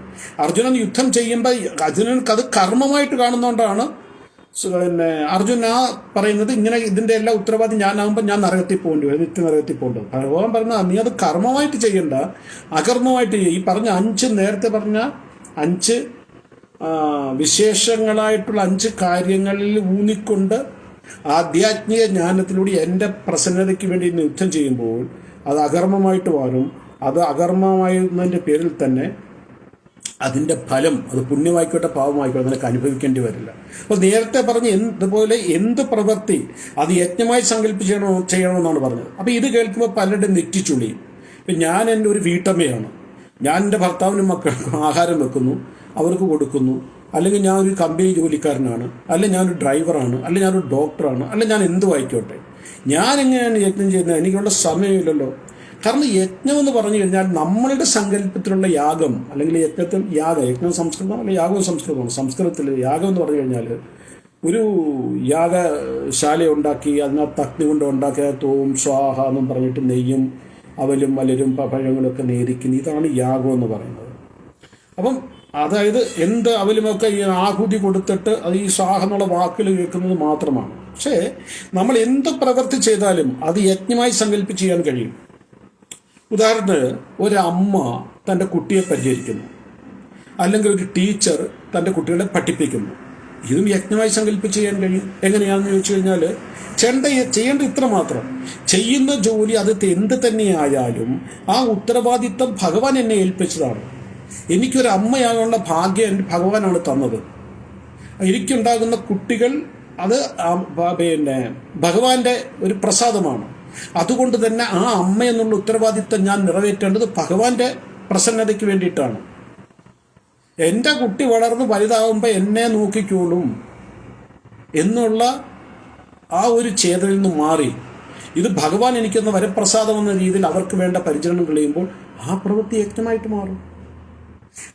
അർജുനൻ യുദ്ധം ചെയ്യുമ്പോൾ അർജുനൻക്ക് അത് കർമ്മമായിട്ട് കാണുന്നതുകൊണ്ടാണ് അർജുൻ പറയുന്നത് ഇങ്ങനെ ഇതിൻ്റെ എല്ലാ ഉത്തരവാദി ഞാനാകുമ്പോൾ ഞാൻ നരകത്തിൽ പോകേണ്ടി വരും, നിത്യ നരകത്തിൽ പോകേണ്ടത്. ഭഗവാൻ പറഞ്ഞാൽ നീ അത് കർമ്മമായിട്ട് ചെയ്യണ്ട, അകർമ്മമായിട്ട് ചെയ്യും. ഈ പറഞ്ഞ 5 നേരത്തെ പറഞ്ഞ 5 വിശേഷങ്ങളായിട്ടുള്ള 5 കാര്യങ്ങളിൽ ഊന്നിക്കൊണ്ട് ആധ്യാത്മിക ജ്ഞാനത്തിലൂടെ എൻ്റെ പ്രസന്നതയ്ക്ക് വേണ്ടി യുദ്ധം ചെയ്യുമ്പോൾ അത് അകർമ്മമായിട്ട് മാറും. അത് അകർമ്മമായിരുന്നതിൻ്റെ പേരിൽ തന്നെ അതിൻ്റെ ഫലം അത് പുണ്യമായിക്കോട്ടെ പാവമായിക്കോട്ടെ നിനക്ക് അനുഭവിക്കേണ്ടി വരില്ല. അപ്പോൾ നേരത്തെ പറഞ്ഞ് ഇതുപോലെ എന്ത് പ്രവൃത്തി അത് യജ്ഞമായി ചെയ്യണമെന്നാണ് പറഞ്ഞത്. അപ്പോൾ ഇത് കേൾക്കുമ്പോൾ പലരുടെ നെറ്റിച്ചുളിയും. ഇപ്പം ഞാൻ എൻ്റെ ഒരു വീട്ടമ്മയാണ്, ഞാൻ എൻ്റെ ഭർത്താവിനും മക്കൾക്കും ആഹാരം വെക്കുന്നു, അവർക്ക് കൊടുക്കുന്നു, അല്ലെങ്കിൽ ഞാനൊരു കമ്പനി ജോലിക്കാരനാണ്, അല്ലെങ്കിൽ ഞാനൊരു ഡ്രൈവറാണ്, അല്ലെങ്കിൽ ഞാനൊരു ഡോക്ടറാണ്, അല്ലെങ്കിൽ ഞാൻ എന്ത് വായിക്കോട്ടെ, ഞാൻ എങ്ങനെയാണ് യജ്ഞം ചെയ്യുന്നത്? എനിക്കുള്ള സമയമില്ലല്ലോ. കാരണം യജ്ഞം എന്ന് പറഞ്ഞു കഴിഞ്ഞാൽ നമ്മളുടെ സങ്കല്പത്തിലുള്ള യാഗം, അല്ലെങ്കിൽ യജ്ഞം സംസ്കൃതം അല്ലെങ്കിൽ യാഗവും സംസ്കൃതമാണ്. സംസ്കൃതത്തിൽ യാഗം എന്ന് പറഞ്ഞു കഴിഞ്ഞാൽ ഒരു യാഗശാല ഉണ്ടാക്കി അതിനകത്ത് അഗ്നി കൊണ്ട് ഉണ്ടാക്കിയ തോം സ്വാഹ എന്നും പറഞ്ഞിട്ട് നെയ്യും അവലും മലരും പഴങ്ങളൊക്കെ നേരിക്കുന്നു. ഇതാണ് യാഗം എന്ന് പറയുന്നത്. അപ്പം അതായത് എന്ത് അവലുമൊക്കെ ഈ ആഹുതി കൊടുത്തിട്ട് അത് ഈ സ്വാഹ എന്നുള്ള വാക്കിൽ കേൾക്കുന്നത് മാത്രമാണ്. പക്ഷേ നമ്മൾ എന്ത് പ്രവൃത്തി ചെയ്താലും അത് യജ്ഞമായി സങ്കല്പിച്ച് ചെയ്യാൻ കഴിയും. ഉദാഹരണത്തിന് ഒരമ്മ തൻ്റെ കുട്ടിയെ പരിചരിക്കുന്നു, അല്ലെങ്കിൽ ഒരു ടീച്ചർ തൻ്റെ കുട്ടികളെ പഠിപ്പിക്കുന്നു. ഇതും യജ്ഞമായി സങ്കല്പിച്ച് ചെയ്യാൻ കഴിയും. എങ്ങനെയാണെന്ന് ചോദിച്ചു കഴിഞ്ഞാൽ ചെയ്യേണ്ട ഇത്ര മാത്രം. ചെയ്യുന്ന ജോലി അത് എന്ത് തന്നെയായാലും ആ ഉത്തരവാദിത്തം ഭഗവാൻ എന്നെ ഏൽപ്പിച്ചതാണ്. എനിക്കൊരു അമ്മയാകാനുള്ള ഭാഗ്യം എൻ്റെ ഭഗവാനാണ് തന്നത്. എനിക്കുണ്ടാകുന്ന കുട്ടികൾ അത് ഭഗവാന്റെ ഒരു പ്രസാദമാണ്. അതുകൊണ്ട് തന്നെ ആ അമ്മ എന്നുള്ള ഉത്തരവാദിത്തം ഞാൻ നിറവേറ്റേണ്ടത് ഭഗവാന്റെ പ്രസന്നതയ്ക്ക് വേണ്ടിയിട്ടാണ്. എൻ്റെ കുട്ടി വളർന്ന് വലുതാകുമ്പോൾ എന്നെ നോക്കിക്കോളും എന്നുള്ള ആ ഒരു ചേതനയിൽ നിന്ന് മാറി ഇത് ഭഗവാൻ എനിക്കൊന്ന് വരപ്രസാദം എന്ന രീതിയിൽ അവർക്ക് വേണ്ട പരിചരണം കഴിയുമ്പോൾ ആ പ്രവൃത്തി യജ്ഞമായിട്ട് മാറും.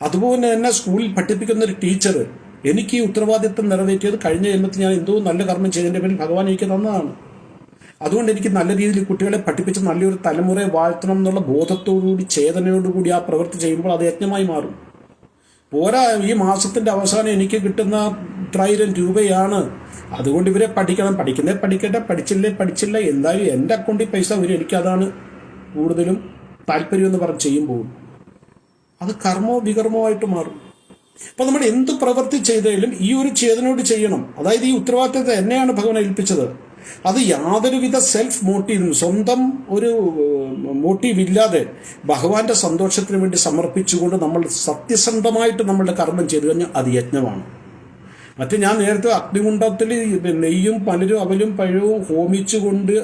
അതുപോലെ തന്നെ സ്കൂളിൽ പഠിപ്പിക്കുന്ന ഒരു ടീച്ചർ എനിക്ക് ഈ ഉത്തരവാദിത്തം നിറവേറ്റിയത് കഴിഞ്ഞ ജന്മത്തിൽ ഞാൻ എന്തോ നല്ല കർമ്മം ചെയ്തതിൻ്റെ പേരിൽ ഭഗവാൻ എനിക്ക് തന്നതാണ്. അതുകൊണ്ട് എനിക്ക് നല്ല രീതിയിൽ കുട്ടികളെ പഠിപ്പിച്ച് നല്ലൊരു തലമുറയെ വാഴ്ത്തണം എന്നുള്ള ബോധത്തോടുകൂടി ചേതനയോടുകൂടി ആ പ്രവൃത്തി ചെയ്യുമ്പോൾ അത് യജ്ഞമായി മാറും. പോരാ ഈ മാസത്തിൻ്റെ അവസാനം എനിക്ക് കിട്ടുന്ന 1000 രൂപയാണ്, അതുകൊണ്ട് ഇവരെ പഠിക്കുന്നേ പഠിക്കട്ടെ, പഠിച്ചില്ല, എന്തായാലും എൻ്റെ അക്കൗണ്ടിൽ പൈസ വരും, എനിക്കതാണ് കൂടുതലും താല്പര്യം എന്ന് പറഞ്ഞ് ചെയ്യുമ്പോൾ അത് കർമ്മവും വികർമ്മമായിട്ട് മാറും. അപ്പം നമ്മൾ എന്ത് പ്രവൃത്തി ചെയ്താലും ഈ ഒരു ചേതനയോട് ചെയ്യണം. അതായത് ഈ ഉത്തരവാദിത്തത്തെ എന്നെയാണ് ഭഗവാൻ ഏൽപ്പിച്ചത്. അത് യാതൊരുവിധ സെൽഫ് മോട്ടീവും സ്വന്തം ഒരു മോട്ടീവ് ഇല്ലാതെ ഭഗവാന്റെ സന്തോഷത്തിന് വേണ്ടി സമർപ്പിച്ചുകൊണ്ട് നമ്മൾ സത്യസന്ധമായിട്ട് നമ്മളുടെ കർമ്മം ചെയ്തു കഴിഞ്ഞാൽ അത് യജ്ഞമാണ്. മറ്റേ ഞാൻ നേരത്തെ അഗ്നികുണ്ഡത്തിൽ നെയ്യും പലരും അവലും പഴവും ഹോമിച്ചുകൊണ്ട്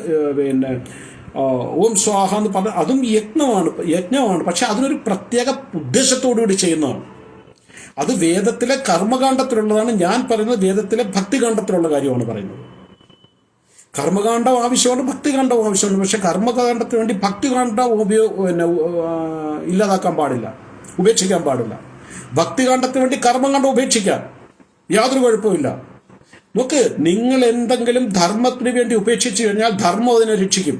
ഓം സ്വാഹ എന്ന് പറഞ്ഞ അതും യജ്ഞമാണ്. പക്ഷെ അതിനൊരു പ്രത്യേക ഉദ്ദേശത്തോടുകൂടി ചെയ്യുന്നതാണ്. അത് വേദത്തിലെ കർമ്മകാണ്ഡത്തിലുള്ളതാണ്. ഞാൻ പറയുന്നത് വേദത്തിലെ ഭക്തികാണ്ഡത്തിലുള്ള കാര്യമാണ് പറയുന്നത്. കർമ്മകാണ്ഡം ആവശ്യമാണ്, ഭക്തികാണ്ഡവും ആവശ്യമാണ്. പക്ഷെ കർമ്മകാണ്ഡത്തിന് വേണ്ടി ഭക്തികാണ്ഡം ഇല്ലാതാക്കാൻ പാടില്ല, ഉപേക്ഷിക്കാൻ പാടില്ല. ഭക്തികാണ്ഡത്തിന് വേണ്ടി കർമ്മകാണ്ഡം ഉപേക്ഷിക്കാം, യാതൊരു കുഴപ്പമില്ല. നോക്ക്, നിങ്ങൾ എന്തെങ്കിലും ധർമ്മത്തിന് വേണ്ടി ഉപേക്ഷിച്ചു കഴിഞ്ഞാൽ ധർമ്മം അതിനെ രക്ഷിക്കും.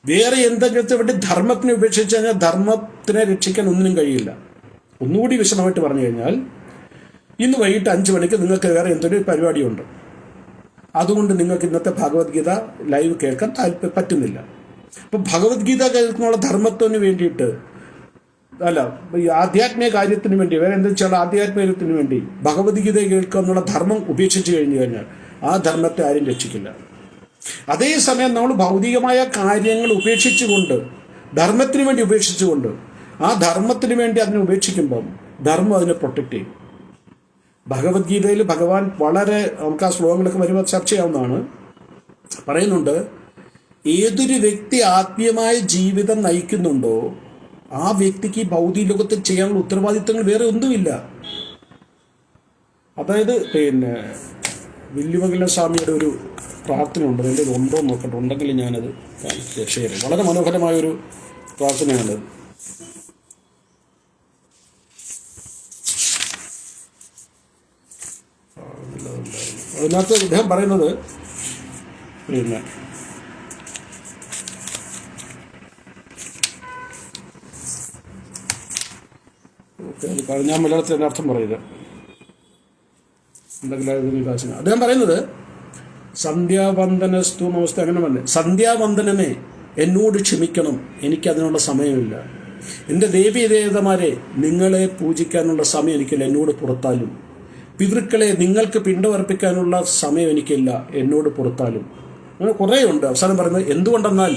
വേറെ എന്തെങ്കിലും വേണ്ടി ധർമ്മത്തിനെ ഉപേക്ഷിച്ച് കഴിഞ്ഞാൽ ധർമ്മത്തിനെ രക്ഷിക്കാൻ ഒന്നിനും കഴിയില്ല. ഒന്നുകൂടി വിശദമായിട്ട് പറഞ്ഞു കഴിഞ്ഞാൽ, ഇന്ന് വൈകിട്ട് 5 മണിക്ക് നിങ്ങൾക്ക് വേറെ എന്തൊരു പരിപാടിയുണ്ട്, അതുകൊണ്ട് നിങ്ങൾക്ക് ഇന്നത്തെ ഭഗവത്ഗീത ലൈവ് കേൾക്കാൻ പറ്റുന്നില്ല. അപ്പം ഭഗവത്ഗീത കേൾക്കാനുള്ള ധർമ്മത്തിന് വേണ്ടിയിട്ട് അല്ല, ആധ്യാത്മിക കാര്യത്തിന് വേണ്ടി വേറെ എന്താ വെച്ചാൽ ആധ്യാത്മിക കാര്യത്തിന് വേണ്ടി ഭഗവത്ഗീത കേൾക്കുക എന്നുള്ള ധർമ്മം ഉപേക്ഷിച്ച് കഴിഞ്ഞു കഴിഞ്ഞാൽ ആ ധർമ്മത്തെ ആരും രക്ഷിക്കില്ല. അതേസമയം നമ്മൾ ഭൗതികമായ കാര്യങ്ങൾ ഉപേക്ഷിച്ചുകൊണ്ട് ധർമ്മത്തിന് വേണ്ടി ഉപേക്ഷിച്ചുകൊണ്ട് ആ ധർമ്മത്തിന് വേണ്ടി അതിനെ ഉപേക്ഷിക്കുമ്പം ധർമ്മം അതിനെ പ്രൊട്ടക്റ്റ് ചെയ്യും. ഭഗവത്ഗീതയിൽ ഭഗവാൻ വളരെ, നമുക്ക് ആ ശ്ലോകങ്ങളൊക്കെ വരുമ്പോൾ ചർച്ച ചെയ്യാവുന്നതാണ്, പറയുന്നുണ്ട്, ഏതൊരു വ്യക്തി ആത്മീയമായ ജീവിതം നയിക്കുന്നുണ്ടോ ആ വ്യക്തിക്ക് ഈ ഭൗതിക ലോകത്തിൽ ചെയ്യാനുള്ള ഉത്തരവാദിത്തങ്ങൾ വേറെ ഒന്നുമില്ല. അതായത് വില്ലുമംഗലം സ്വാമിയുടെ ഒരു പ്രാർത്ഥനയുണ്ട്, എൻ്റെ ഉണ്ടോ എന്ന് നോക്കട്ടെ, ഉണ്ടെങ്കിൽ ഞാനത് ഷെയർ ചെയ്യും. വളരെ മനോഹരമായൊരു പ്രാർത്ഥനയാണത്. അതിനകത്ത് അദ്ദേഹം പറയുന്നത് ഞാൻ മലയാളത്തിൽ അർത്ഥം പറയുക എന്തെങ്കിലും. അദ്ദേഹം പറയുന്നത് സന്ധ്യാവന്ദനസ്തു നമസ്തേ, അങ്ങനെ പറഞ്ഞത്, സന്ധ്യാവന്ദനമേ എന്നോട് ക്ഷമിക്കണം, എനിക്കതിനുള്ള സമയമില്ല. എൻ്റെ ദേവീ ദേവതമാരെ നിങ്ങളെ പൂജിക്കാനുള്ള സമയം എനിക്കില്ല, എന്നോട് പുറത്താലും. പിതൃക്കളെ നിങ്ങൾക്ക് പിണ്ടമർപ്പിക്കാനുള്ള സമയം എനിക്കില്ല, എന്നോട് പുറത്താലും. അങ്ങനെ കുറേ ഉണ്ട്. അവസാനം പറയുന്നത്, എന്തുകൊണ്ടെന്നാൽ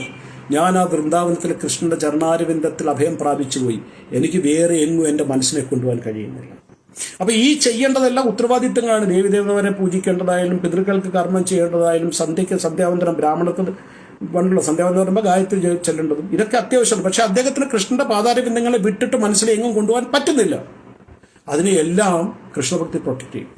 ഞാൻ ആ വൃന്ദാവനത്തിലെ കൃഷ്ണന്റെ ചരണാരവിന്ദത്തിൽ അഭയം പ്രാപിച്ചു പോയി, എനിക്ക് വേറെ എങ്ങും എൻ്റെ മനസ്സിനെ കൊണ്ടുപോകാൻ കഴിയുന്നില്ല. അപ്പോൾ ഈ ചെയ്യേണ്ടതെല്ലാം ഉത്തരവാദിത്തങ്ങളാണ്. ദേവീദേവതമാരെ പൂജിക്കേണ്ടതായാലും, പിതൃക്കൾക്ക് കർമ്മം ചെയ്യേണ്ടതായാലും, സന്ധ്യാവന്തനം, ബ്രാഹ്മണർക്ക് പണ്ടുള്ള സന്ധ്യാവന്തനം പറയുമ്പോൾ ഗായത്രി ചെല്ലേണ്ടതും ഇതൊക്കെ അത്യാവശ്യമാണ്. പക്ഷെ അദ്ദേഹത്തിന് കൃഷ്ണന്റെ പാതാരബിന്ദങ്ങളെ വിട്ടിട്ട് മനസ്സിൽ എങ്ങും കൊണ്ടുപോകാൻ പറ്റുന്നില്ല. അതിനെ എല്ലാം കൃഷ്ണഭക്തി പ്രൊട്ടക്ട് ചെയ്യും.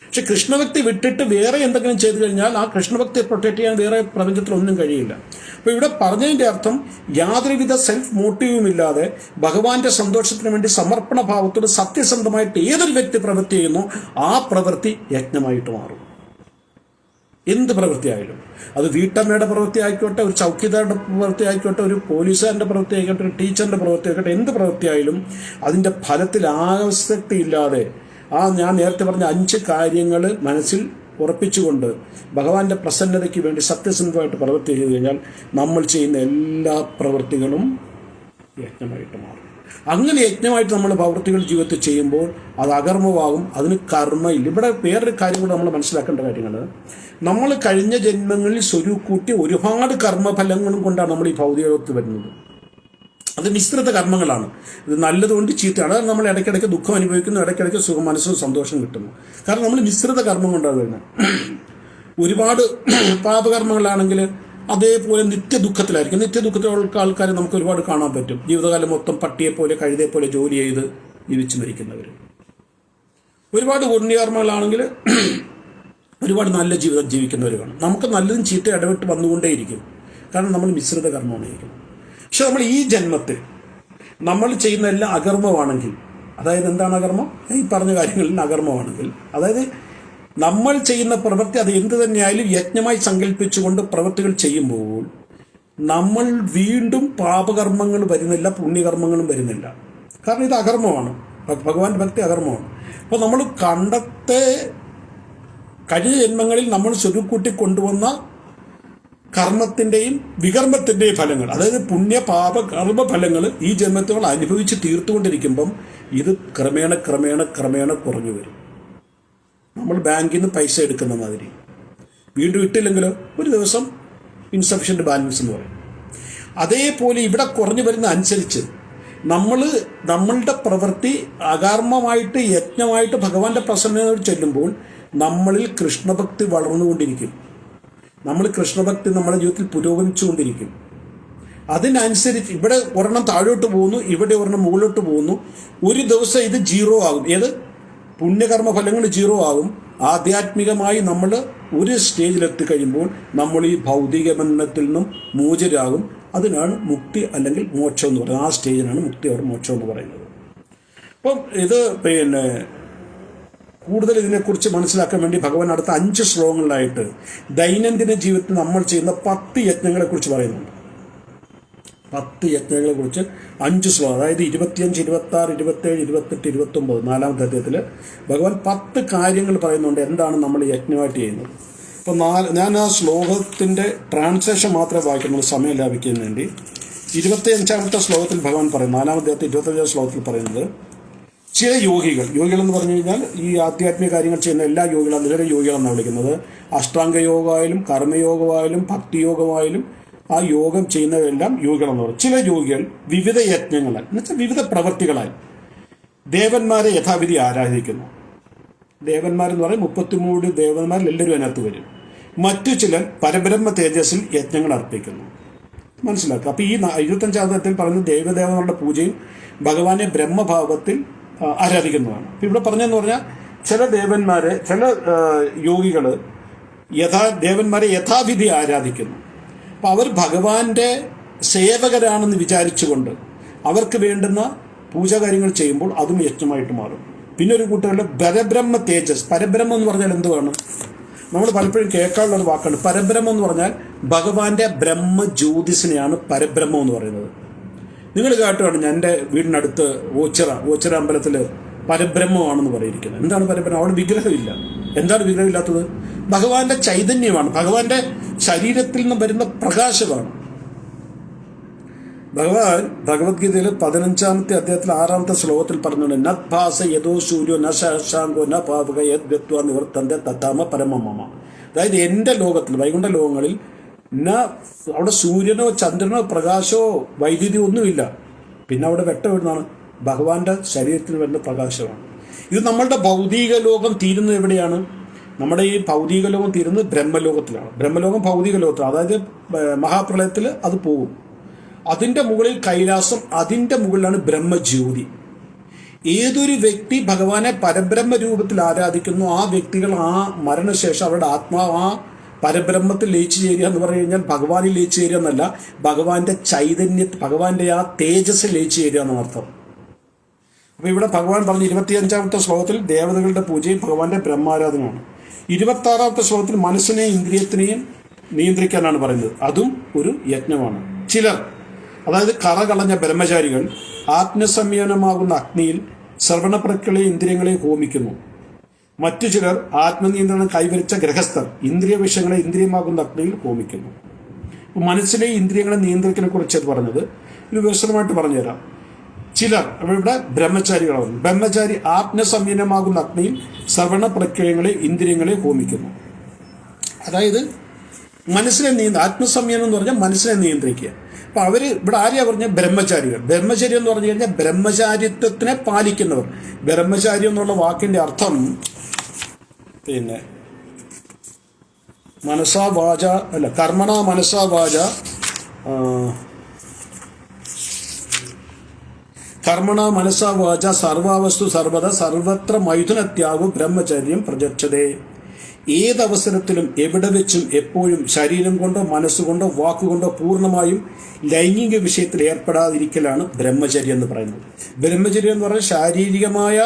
പക്ഷെ കൃഷ്ണഭക്തി വിട്ടിട്ട് വേറെ എന്തെങ്കിലും ചെയ്തു കഴിഞ്ഞാൽ ആ കൃഷ്ണഭക്തിയെ പ്രൊട്ടക്ട് ചെയ്യാൻ വേറെ പ്രപഞ്ചത്തിൽ ഒന്നും കഴിയില്ല. അപ്പോൾ ഇവിടെ പറഞ്ഞതിൻ്റെ അർത്ഥം, യാതൊരുവിധ സെൽഫ് മോട്ടീവും ഇല്ലാതെ ഭഗവാന്റെ സന്തോഷത്തിന് വേണ്ടി സമർപ്പണ ഭാവത്തോട് സത്യസന്ധമായിട്ട് ഏതൊരു വ്യക്തി പ്രവൃത്തി ചെയ്യുന്നു ആ പ്രവൃത്തി യജ്ഞമായിട്ട് മാറും. എന്ത് പ്രവൃത്തിയായാലും, അത് വീട്ടമ്മയുടെ പ്രവൃത്തി ആയിക്കോട്ടെ, ഒരു ചൗക്കിദാരുടെ പ്രവൃത്തി ആയിക്കോട്ടെ, ഒരു പോലീസുകാരൻ്റെ പ്രവൃത്തി ആയിക്കോട്ടെ, ഒരു ടീച്ചറിൻ്റെ പ്രവൃത്തി ആയിക്കോട്ടെ, എന്ത് പ്രവൃത്തിയായാലും അതിൻ്റെ ഫലത്തിൽ ആസക്തി ഇല്ലാതെ ഞാൻ നേരത്തെ പറഞ്ഞ 5 കാര്യങ്ങൾ മനസ്സിൽ ഉറപ്പിച്ചുകൊണ്ട് ഭഗവാന്റെ പ്രസന്നതയ്ക്ക് വേണ്ടി സത്യസന്ധമായിട്ട് പ്രവൃത്തി ചെയ്തു കഴിഞ്ഞാൽ നമ്മൾ ചെയ്യുന്ന എല്ലാ പ്രവൃത്തികളും യജ്ഞമായിട്ട് മാറും. അങ്ങനെ യജ്ഞമായിട്ട് നമ്മൾ പ്രവൃത്തികൾ ജീവിതത്തിൽ ചെയ്യുമ്പോൾ അത് അകർമ്മമാകും, അതിന് കർമ്മയില്ല. ഇവിടെ വേറൊരു കാര്യം കൂടെ നമ്മൾ മനസ്സിലാക്കേണ്ട കാര്യങ്ങൾ, നമ്മൾ കഴിഞ്ഞ ജന്മങ്ങളിൽ സ്വരൂപൂട്ടി ഒരുപാട് കർമ്മഫലങ്ങളും കൊണ്ടാണ് നമ്മൾ ഈ ഭൗതിക ലോകത്ത് വരുന്നത്. അത് മിശ്രിത കർമ്മങ്ങളാണ്. ഇത് നല്ലതുകൊണ്ട് ചീത്തയാണ്. അതാണ് നമ്മൾ ഇടയ്ക്കിടയ്ക്ക് ദുഃഖം അനുഭവിക്കുന്നു, ഇടയ്ക്കിടയ്ക്ക് സുഖം, മനസ്സിന് സന്തോഷം കിട്ടുന്നു. കാരണം നമ്മൾ മിശ്രിത കർമ്മം കൊണ്ടാണ് വരുന്നത്. ഒരുപാട് പാപകർമ്മങ്ങളാണെങ്കിൽ അതേപോലെ നിത്യദുഃഖത്തിലായിരിക്കും. നിത്യദുഃഖത്തിലുള്ള ആൾക്കാരെ നമുക്ക് ഒരുപാട് കാണാൻ പറ്റും. ജീവിതകാലം മൊത്തം പട്ടിയെപ്പോലെ കഴുതയെപ്പോലെ ജോലി ചെയ്ത് ജീവിച്ചു മരിക്കുന്നവർ. ഒരുപാട് പുണ്യകർമ്മങ്ങളാണെങ്കിൽ ഒരുപാട് നല്ല ജീവിതം ജീവിക്കുന്നവർ കാണും. നമുക്ക് നല്ലതും ചീത്ത ഇടവിട്ട് വന്നുകൊണ്ടേയിരിക്കും. കാരണം നമ്മൾ മിശ്രിത കർമ്മമാണ് ചെയ്യുന്നത്. പക്ഷെ നമ്മൾ ഈ ജന്മത്തിൽ നമ്മൾ ചെയ്യുന്ന എല്ലാം അകർമ്മമാണെങ്കിൽ, അതായത് എന്താണ് അകർമ്മം? ഈ പറഞ്ഞ കാര്യങ്ങളിൽ അകർമ്മമാണെങ്കിൽ, അതായത് നമ്മൾ ചെയ്യുന്ന പ്രവൃത്തി അത് എന്ത് തന്നെയായാലും യജ്ഞമായി സങ്കല്പിച്ചുകൊണ്ട് പ്രവൃത്തികൾ ചെയ്യുമ്പോൾ നമ്മൾ വീണ്ടും പാപകർമ്മങ്ങൾ വരുന്നില്ല, പുണ്യകർമ്മങ്ങളും വരുന്നില്ല. കാരണം ഇത് അകർമ്മമാണ്. ഭഗവാന്റെ ഭക്തി അകർമ്മമാണ്. അപ്പോൾ നമ്മൾ കഴിഞ്ഞ ജന്മങ്ങളിൽ നമ്മൾ സ്വരുക്കൂട്ടി കൊണ്ടുവന്ന കർമ്മത്തിൻ്റെയും വികർമ്മത്തിൻ്റെയും ഫലങ്ങൾ, അതായത് പുണ്യ പാപ കർമ്മ ഫലങ്ങൾ ഈ ജന്മത്തിൽ അനുഭവിച്ച് തീർത്തുകൊണ്ടിരിക്കുമ്പം ഇത് ക്രമേണ ക്രമേണ ക്രമേണ കുറഞ്ഞു വരും. നമ്മൾ ബാങ്കിൽ നിന്ന് പൈസ എടുക്കുന്ന മാതിരി വീണ്ടും ഇട്ടില്ലെങ്കിലോ ഒരു ദിവസം ഇൻസഫിഷ്യൻ്റ് ബാലൻസ് എന്ന് പറയും. അതേപോലെ ഇവിടെ കുറഞ്ഞു വരുന്ന അനുസരിച്ച് നമ്മളുടെ പ്രവൃത്തി അകർമ്മമായിട്ട് യജ്ഞമായിട്ട് ഭഗവാന്റെ പ്രസന്നതയോട് ചെല്ലുമ്പോൾ നമ്മളിൽ കൃഷ്ണഭക്തി വളർന്നുകൊണ്ടിരിക്കും. നമ്മൾ കൃഷ്ണഭക്തി നമ്മുടെ ജീവിതത്തിൽ പുരോഗമിച്ചുകൊണ്ടിരിക്കും. അതിനനുസരിച്ച് ഇവിടെ ഒരെണ്ണം താഴോട്ട് പോകുന്നു, ഇവിടെ ഒരെണ്ണം മുകളിലോട്ട് പോകുന്നു. ഒരു ദിവസം ഇത് 0 ആകും. ഏത് പുണ്യകർമ്മ ഫലങ്ങൾ 0 ആകും. ആധ്യാത്മികമായി നമ്മൾ ഒരു സ്റ്റേജിലെത്തി കഴിയുമ്പോൾ നമ്മൾ ഈ ഭൗതിക ബന്ധത്തിൽ നിന്നും മോചിതരാകും. അതിനാണ് മുക്തി അല്ലെങ്കിൽ മോക്ഷം എന്ന് പറയുന്നത്. ആ സ്റ്റേജിനാണ് മുക്തി or മോക്ഷം എന്ന് പറയുന്നത്. അപ്പം ഇത് കൂടുതൽ ഇതിനെക്കുറിച്ച് മനസ്സിലാക്കാൻ വേണ്ടി ഭഗവാൻ അടുത്ത 5 ശ്ലോകങ്ങളിലായിട്ട് ദൈനംദിന ജീവിതത്തിൽ നമ്മൾ ചെയ്യുന്ന 10 യജ്ഞങ്ങളെക്കുറിച്ച് പറയുന്നുണ്ട്. 10 യജ്ഞങ്ങളെക്കുറിച്ച് 5 ശ്ലോകം, അതായത് 25, 26, 27, 28, 29 4-ാമത്തെ അധ്യായത്തിൽ ഭഗവാൻ 10 കാര്യങ്ങൾ പറയുന്നുണ്ട് എന്താണ് നമ്മൾ യജ്ഞമായിട്ട് ചെയ്യുന്നത്. അപ്പോൾ ഞാൻ ആ ശ്ലോകത്തിൻ്റെ ട്രാൻസ്ലേഷൻ മാത്രമേ വായിക്കുന്നുള്ളൂ സമയം ലാഭിക്കുന്നതിന് വേണ്ടി. 25-ാമത്തെ ശ്ലോകത്തിൽ ഭഗവാൻ പറയും, 4-ാം അധ്യായത്തിൽ 25-ാം ശ്ലോകത്തിൽ പറയുന്നത്, ചില യോഗികളെന്ന് പറഞ്ഞു കഴിഞ്ഞാൽ ഈ ആധ്യാത്മിക കാര്യങ്ങൾ ചെയ്യുന്ന എല്ലാ യോഗികളും ഇവരെ യോഗികളെന്നാണ് വിളിക്കുന്നത്. അഷ്ടാംഗ യോഗമായാലും കർമ്മയോഗമായാലും ഭക്തിയോഗമായാലും ആ യോഗം ചെയ്യുന്നവരെല്ലാം യോഗികളെന്ന് പറയും. ചില യോഗികൾ വിവിധ യജ്ഞങ്ങളാൽ എന്നുവെച്ചാൽ വിവിധ പ്രവൃത്തികളാൽ ദേവന്മാരെ യഥാവിധി ആരാധിക്കുന്നു. ദേവന്മാരെന്ന് പറയും 33 ദേവന്മാരിൽ എല്ലാവരും അതിനകത്ത് വരും. മറ്റു ചിലർ പരബ്രഹ്മ തേജസ്സിൽ യജ്ഞങ്ങൾ അർപ്പിക്കുന്നു. മനസ്സിലാക്കുക. അപ്പോൾ ഈ 25ാം അധ്യായത്തിൽ പറയുന്ന ദേവദേവന്മാരുടെ പൂജയും ഭഗവാനെ ബ്രഹ്മഭാവത്തിൽ ആരാധിക്കുന്നതാണ്. അപ്പോൾ ഇവിടെ പറഞ്ഞതെന്ന് പറഞ്ഞാൽ ചില ദേവന്മാരെ, ചില യോഗികൾ ദേവന്മാരെ യഥാവിധി ആരാധിക്കുന്നു. അപ്പോൾ അവർ ഭഗവാന്റെ സേവകരാണെന്ന് വിചാരിച്ചുകൊണ്ട് അവർക്ക് വേണ്ടുന്ന പൂജാകാര്യങ്ങൾ ചെയ്യുമ്പോൾ അതും യജ്ഞമായിട്ട് മാറും. പിന്നെ ഒരു കൂട്ടരുടെ പരബ്രഹ്മ തേജസ്. പരബ്രഹ്മം എന്ന് പറഞ്ഞാൽ എന്തുവാണ്? നമ്മൾ പലപ്പോഴും കേൾക്കാനുള്ളൊരു വാക്കാണ് പരബ്രഹ്മം എന്ന് പറഞ്ഞാൽ. ഭഗവാന്റെ ബ്രഹ്മ ജ്യോതിസിനെയാണ് പരബ്രഹ്മം എന്ന് പറയുന്നത്. നിങ്ങൾ കേട്ടുവാണ്, ഞാൻ എൻ്റെ വീടിനടുത്ത് ഓച്ചിറ അമ്പലത്തിൽ പരബ്രഹ്മമാണെന്ന് പറയിരിക്കുന്നത്. എന്താണ് പരബ്രഹ്മം? അവിടെ വിഗ്രഹമില്ല. എന്താണ് വിഗ്രഹമില്ലാത്തത്? ഭഗവാന്റെ ചൈതന്യമാണ്, ഭഗവാന്റെ ശരീരത്തിൽ നിന്ന് വരുന്ന പ്രകാശമാണ്. ഭഗവാൻ ഭഗവത്ഗീതയിൽ 15ാമത്തെ അധ്യായത്തിൽ 6ാമത്തെ ശ്ലോകത്തിൽ പറഞ്ഞുകൊണ്ട് നഭാസ യഥോ സൂര്യോ ന ശാശാങ്കോ ന പാവക യദ്വത്വ നിവർത്തന്റെ തത്താമ പരമമമ. അതായത് എൻ്റെ ലോകത്തിൽ, വൈകുണ്ഠ ലോകങ്ങളിൽ അവിടെ സൂര്യനോ ചന്ദ്രനോ പ്രകാശമോ വൈദ്യുതി ഒന്നുമില്ല. പിന്നെ അവിടെ വെട്ടമിടുന്നതാണ് ഭഗവാന്റെ ശരീരത്തിൽ വരുന്ന പ്രകാശമാണ്. ഇത് നമ്മളുടെ ഭൗതിക ലോകം തീരുന്നത് എവിടെയാണ്? നമ്മുടെ ഈ ഭൗതിക ലോകം തീരുന്നത് ബ്രഹ്മലോകത്തിലാണ്. ബ്രഹ്മലോകം ഭൗതിക ലോകത്തിലാണ്. അതായത് മഹാപ്രളയത്തിൽ അത് പോകും. അതിൻ്റെ മുകളിൽ കൈലാസം, അതിൻ്റെ മുകളിലാണ് ബ്രഹ്മജ്യോതി. ഏതൊരു വ്യക്തി ഭഗവാനെ പരബ്രഹ്മ രൂപത്തിൽ ആരാധിക്കുന്നു, ആ വ്യക്തികൾ ആ മരണശേഷം അവരുടെ ആത്മാവ് ആ പരബ്രഹ്മത്തിൽ ലയിച്ചു ചേരുക എന്ന് പറഞ്ഞു കഴിഞ്ഞാൽ ഭഗവാനിൽ ലയിച്ചു ചേരുക എന്നല്ല, ഭഗവാന്റെ ഭഗവാന്റെ ആ തേജസ്സിൽ ലയിച്ചു ചേരുക എന്നർത്ഥം. അപ്പോൾ ഇവിടെ ഭഗവാൻ പറഞ്ഞ 25ാമത്തെ ശ്ലോകത്തിൽ ദേവതകളുടെ പൂജയും ഭഗവാന്റെ ബ്രഹ്മാരാധനയാണ്. 26ാമത്തെ ശ്ലോകത്തിൽ മനസ്സിനെയും ഇന്ദ്രിയത്തിനെയും നിയന്ത്രിക്കാനാണ് പറയുന്നത്. അതും ഒരു യജ്ഞമാണ്. ചിലർ, അതായത് കറകളഞ്ഞ ബ്രഹ്മചാരികൾ, ആത്മസംയമനമാകുന്ന അഗ്നിയിൽ ശ്രവണപ്രക്കളെ ഇന്ദ്രിയങ്ങളെ ഹോമിക്കുന്നു. മറ്റു ചിലർ ആത്മനിയന്ത്രണം കൈവരിച്ച ഗൃഹസ്ഥർ ഇന്ദ്രിയ വിഷയങ്ങളെ ഇന്ദ്രിയമാകുന്ന അഗ്നിയിൽ ഹോമിക്കുന്നു. മനസ്സിലെ ഇന്ദ്രിയങ്ങളെ നിയന്ത്രിക്കലിനെ കുറിച്ച് പറഞ്ഞത് ഇത് വിശദമായിട്ട് പറഞ്ഞുതരാം. ചിലർ ഇവിടെ ബ്രഹ്മചാരികളാണ്. ബ്രഹ്മചാരി ആത്മസംയമനമാകുന്ന അഗ്നിയിൽ ശ്രവണ പ്രക്രിയകളെ ഇന്ദ്രിയങ്ങളെ ഹോമിക്കുന്നു. അതായത് മനസ്സിനെ ആത്മസംയമനം എന്ന് പറഞ്ഞാൽ മനസ്സിനെ നിയന്ത്രിക്കുക. അപ്പൊ അവര് ഇവിടെ ആരെയാ പറഞ്ഞ? ബ്രഹ്മചാരികൾ. ബ്രഹ്മചര്യം എന്ന് പറഞ്ഞു കഴിഞ്ഞാൽ ബ്രഹ്മചാരിത്വത്തിനെ പാലിക്കുന്നവർ. ബ്രഹ്മചാരി എന്നുള്ള വാക്കിന്റെ അർത്ഥം പിന്നെ മനസാ വാച അല്ല, കർമ്മണ മനസാ വാച കർമ്മണ മനസാ വാച സർവാവസ്തു സർവത സർവത്ര മൈഥുനത്യാഗു ബ്രഹ്മചര്യം പ്രചക്ഷതേ. ഏതവസരത്തിലും എവിടെ വെച്ചും എപ്പോഴും ശരീരം കൊണ്ടോ മനസ്സുകൊണ്ടോ വാക്കുകൊണ്ടോ പൂർണ്ണമായും ലൈംഗിക വിഷയത്തിൽ ഏർപ്പെടാതിരിക്കലാണ് ബ്രഹ്മചര്യം എന്ന് പറയുന്നത്. ബ്രഹ്മചര്യം എന്ന് പറഞ്ഞാൽ ശാരീരികമായ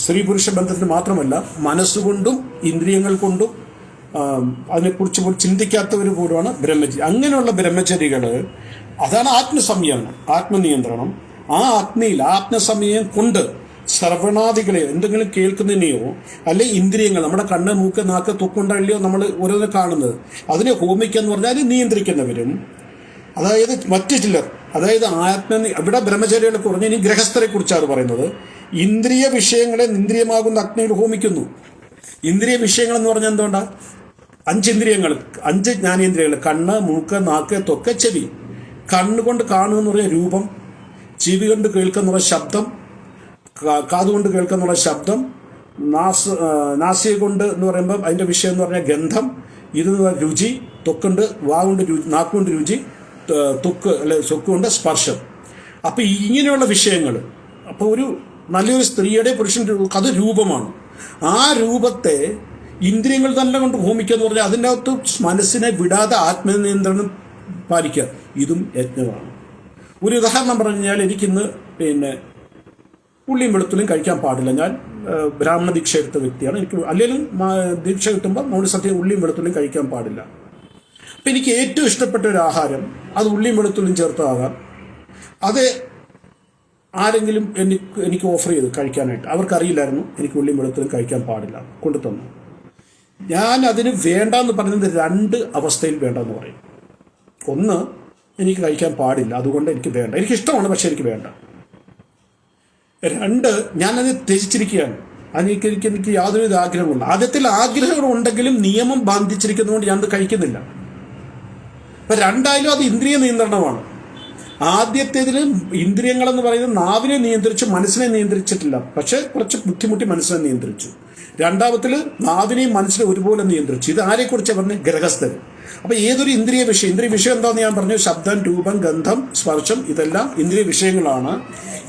സ്ത്രീ പുരുഷ ബന്ധത്തിന് മാത്രമല്ല, മനസ്സുകൊണ്ടും ഇന്ദ്രിയങ്ങൾ കൊണ്ടും അതിനെക്കുറിച്ച് പോലും ചിന്തിക്കാത്തവർ പോലുമാണ് ബ്രഹ്മചര്യം. അങ്ങനെയുള്ള ബ്രഹ്മചരികൾ, അതാണ് ആത്മസംയമനം, ആത്മനിയന്ത്രണം. ആ അഗ്നിയിൽ ആത്മസംയമനം കൊണ്ട് ശ്രവണാദികളെയോ എന്തെങ്കിലും കേൾക്കുന്നതിനെയോ അല്ലെ ഇന്ദ്രിയങ്ങൾ, നമ്മുടെ കണ്ണ് മൂക്ക് നാക്ക് തൊക്കുണ്ടല്ലയോ നമ്മൾ ഓരോന്ന് കാണുന്നത്, അതിനെ ഹോമിക്കുക എന്ന് പറഞ്ഞാൽ നിയന്ത്രിക്കുന്നവരും. അതായത് മറ്റു ചിലർ, അതായത് ഇവിടെ ബ്രഹ്മചര്യകളെ കുറഞ്ഞ് ഇനി ഗൃഹസ്ഥരെ കുറിച്ചാണ് പറയുന്നത്. ഇന്ദ്രിയ വിഷയങ്ങളെ ഇന്ദ്രിയമാകുന്ന അഗ്നിയിൽ ഹോമിക്കുന്നു. ഇന്ദ്രിയ വിഷയങ്ങൾ എന്ന് പറഞ്ഞാൽ എന്തുകൊണ്ടാ? 5 ഇന്ദ്രിയങ്ങൾ, 5 ജ്ഞാനേന്ദ്രിയങ്ങൾ: കണ്ണ്, മൂക്ക്, നാക്ക്, ത്വക്ക്, ചെവി. കണ്ണുകൊണ്ട് കാണുക എന്ന് പറഞ്ഞാൽ രൂപം, ചെവി കൊണ്ട് കേൾക്കുക എന്ന് പറഞ്ഞാൽ ശബ്ദം, കാതുകൊണ്ട് കേൾക്കുക എന്നുള്ള ശബ്ദം, നാസിക കൊണ്ട് എന്ന് പറയുമ്പോൾ അതിൻ്റെ വിഷയം എന്ന് പറഞ്ഞാൽ ഗന്ധം, ഇത് രുചി, ത്വക്കുണ്ട് വാഗുകൊണ്ട് നാക്കുകൊണ്ട് രുചി, ത്വക്ക് അല്ലെ സ്വക്കുകൊണ്ട് സ്പർശം. അപ്പം ഇങ്ങനെയുള്ള വിഷയങ്ങൾ, അപ്പോൾ ഒരു നല്ലൊരു സ്ത്രീയുടെ പുരുഷൻ്റെ അത് രൂപമാണ്. ആ രൂപത്തെ ഇന്ദ്രിയങ്ങൾ തന്നെ കൊണ്ട് ഹോമിക്കുക എന്ന് പറഞ്ഞാൽ അതിൻ്റെ അകത്ത് മനസ്സിനെ വിടാതെ ആത്മനിയന്ത്രണം പാലിക്കുക, ഇതും യജ്ഞമാണ്. ഒരു ഉദാഹരണം പറഞ്ഞു കഴിഞ്ഞാൽ, എനിക്കിന്ന് പിന്നെ ഉള്ളിയും വെളുത്തുള്ളിയും കഴിക്കാൻ പാടില്ല. ഞാൻ ബ്രാഹ്മണ ദീക്ഷ എടുത്ത വ്യക്തിയാണ്. എനിക്ക് അല്ലെങ്കിലും ദീക്ഷ കിട്ടുമ്പോൾ നമ്മൾ സത്യം ഉള്ളിയും വെളുത്തുള്ളിയും കഴിക്കാൻ പാടില്ല. അപ്പം എനിക്ക് ഏറ്റവും ഇഷ്ടപ്പെട്ട ഒരു ആഹാരം അത് ഉള്ളിയും വെളുത്തുള്ളിയും ചേർത്തതാകാം. അത് ആരെങ്കിലും എനിക്ക് ഓഫർ ചെയ്ത് കഴിക്കാനായിട്ട്, അവർക്കറിയില്ലായിരുന്നു എനിക്ക് ഉള്ളിയും വെളുത്തുള്ളിയും കഴിക്കാൻ പാടില്ല, കൊണ്ടുതന്നു. ഞാൻ അതിന് വേണ്ടെന്ന് പറയുന്നത് 2 അവസ്ഥയിൽ വേണ്ടെന്ന് പറയും. ഒന്ന്, എനിക്ക് കഴിക്കാൻ പാടില്ല, അതുകൊണ്ട് എനിക്ക് വേണ്ട, എനിക്കിഷ്ടമാണ് പക്ഷെ എനിക്ക് വേണ്ട. 2, ഞാനത് ത്യജിച്ചിരിക്കുകയാണ്, എനിക്ക് യാതൊരു ആഗ്രഹമുണ്ട്. ആദ്യത്തിൽ ആഗ്രഹങ്ങളുണ്ടെങ്കിലും നിയമം ബാധിച്ചിരിക്കുന്നതുകൊണ്ട് ഞാനത് കഴിക്കുന്നില്ല. അപ്പം 2 അത് ഇന്ദ്രിയ നിയന്ത്രണമാണ്. ആദ്യത്തേതിൽ ഇന്ദ്രിയങ്ങളെന്ന് പറയുന്നത് നാവിനെ നിയന്ത്രിച്ചു, മനസ്സിനെ നിയന്ത്രിച്ചിട്ടില്ല. പക്ഷെ കുറച്ച് ബുദ്ധിമുട്ടി മനസ്സിനെ നിയന്ത്രിച്ചു. രണ്ടാമത്തിൽ നാവിനെയും മനസ്സിനെ ഒരുപോലെ നിയന്ത്രിച്ചു. ഇത് ആരെക്കുറിച്ചാണ് പറഞ്ഞത്? ഗ്രഹസ്ഥർ. അപ്പൊ ഏതൊരു ഇന്ദ്രിയ വിഷയം എന്താണെന്ന് ഞാൻ പറഞ്ഞു. ശബ്ദം, രൂപം, ഗന്ധം, സ്പർശം, ഇതെല്ലാം ഇന്ദ്രിയ വിഷയങ്ങളാണ്.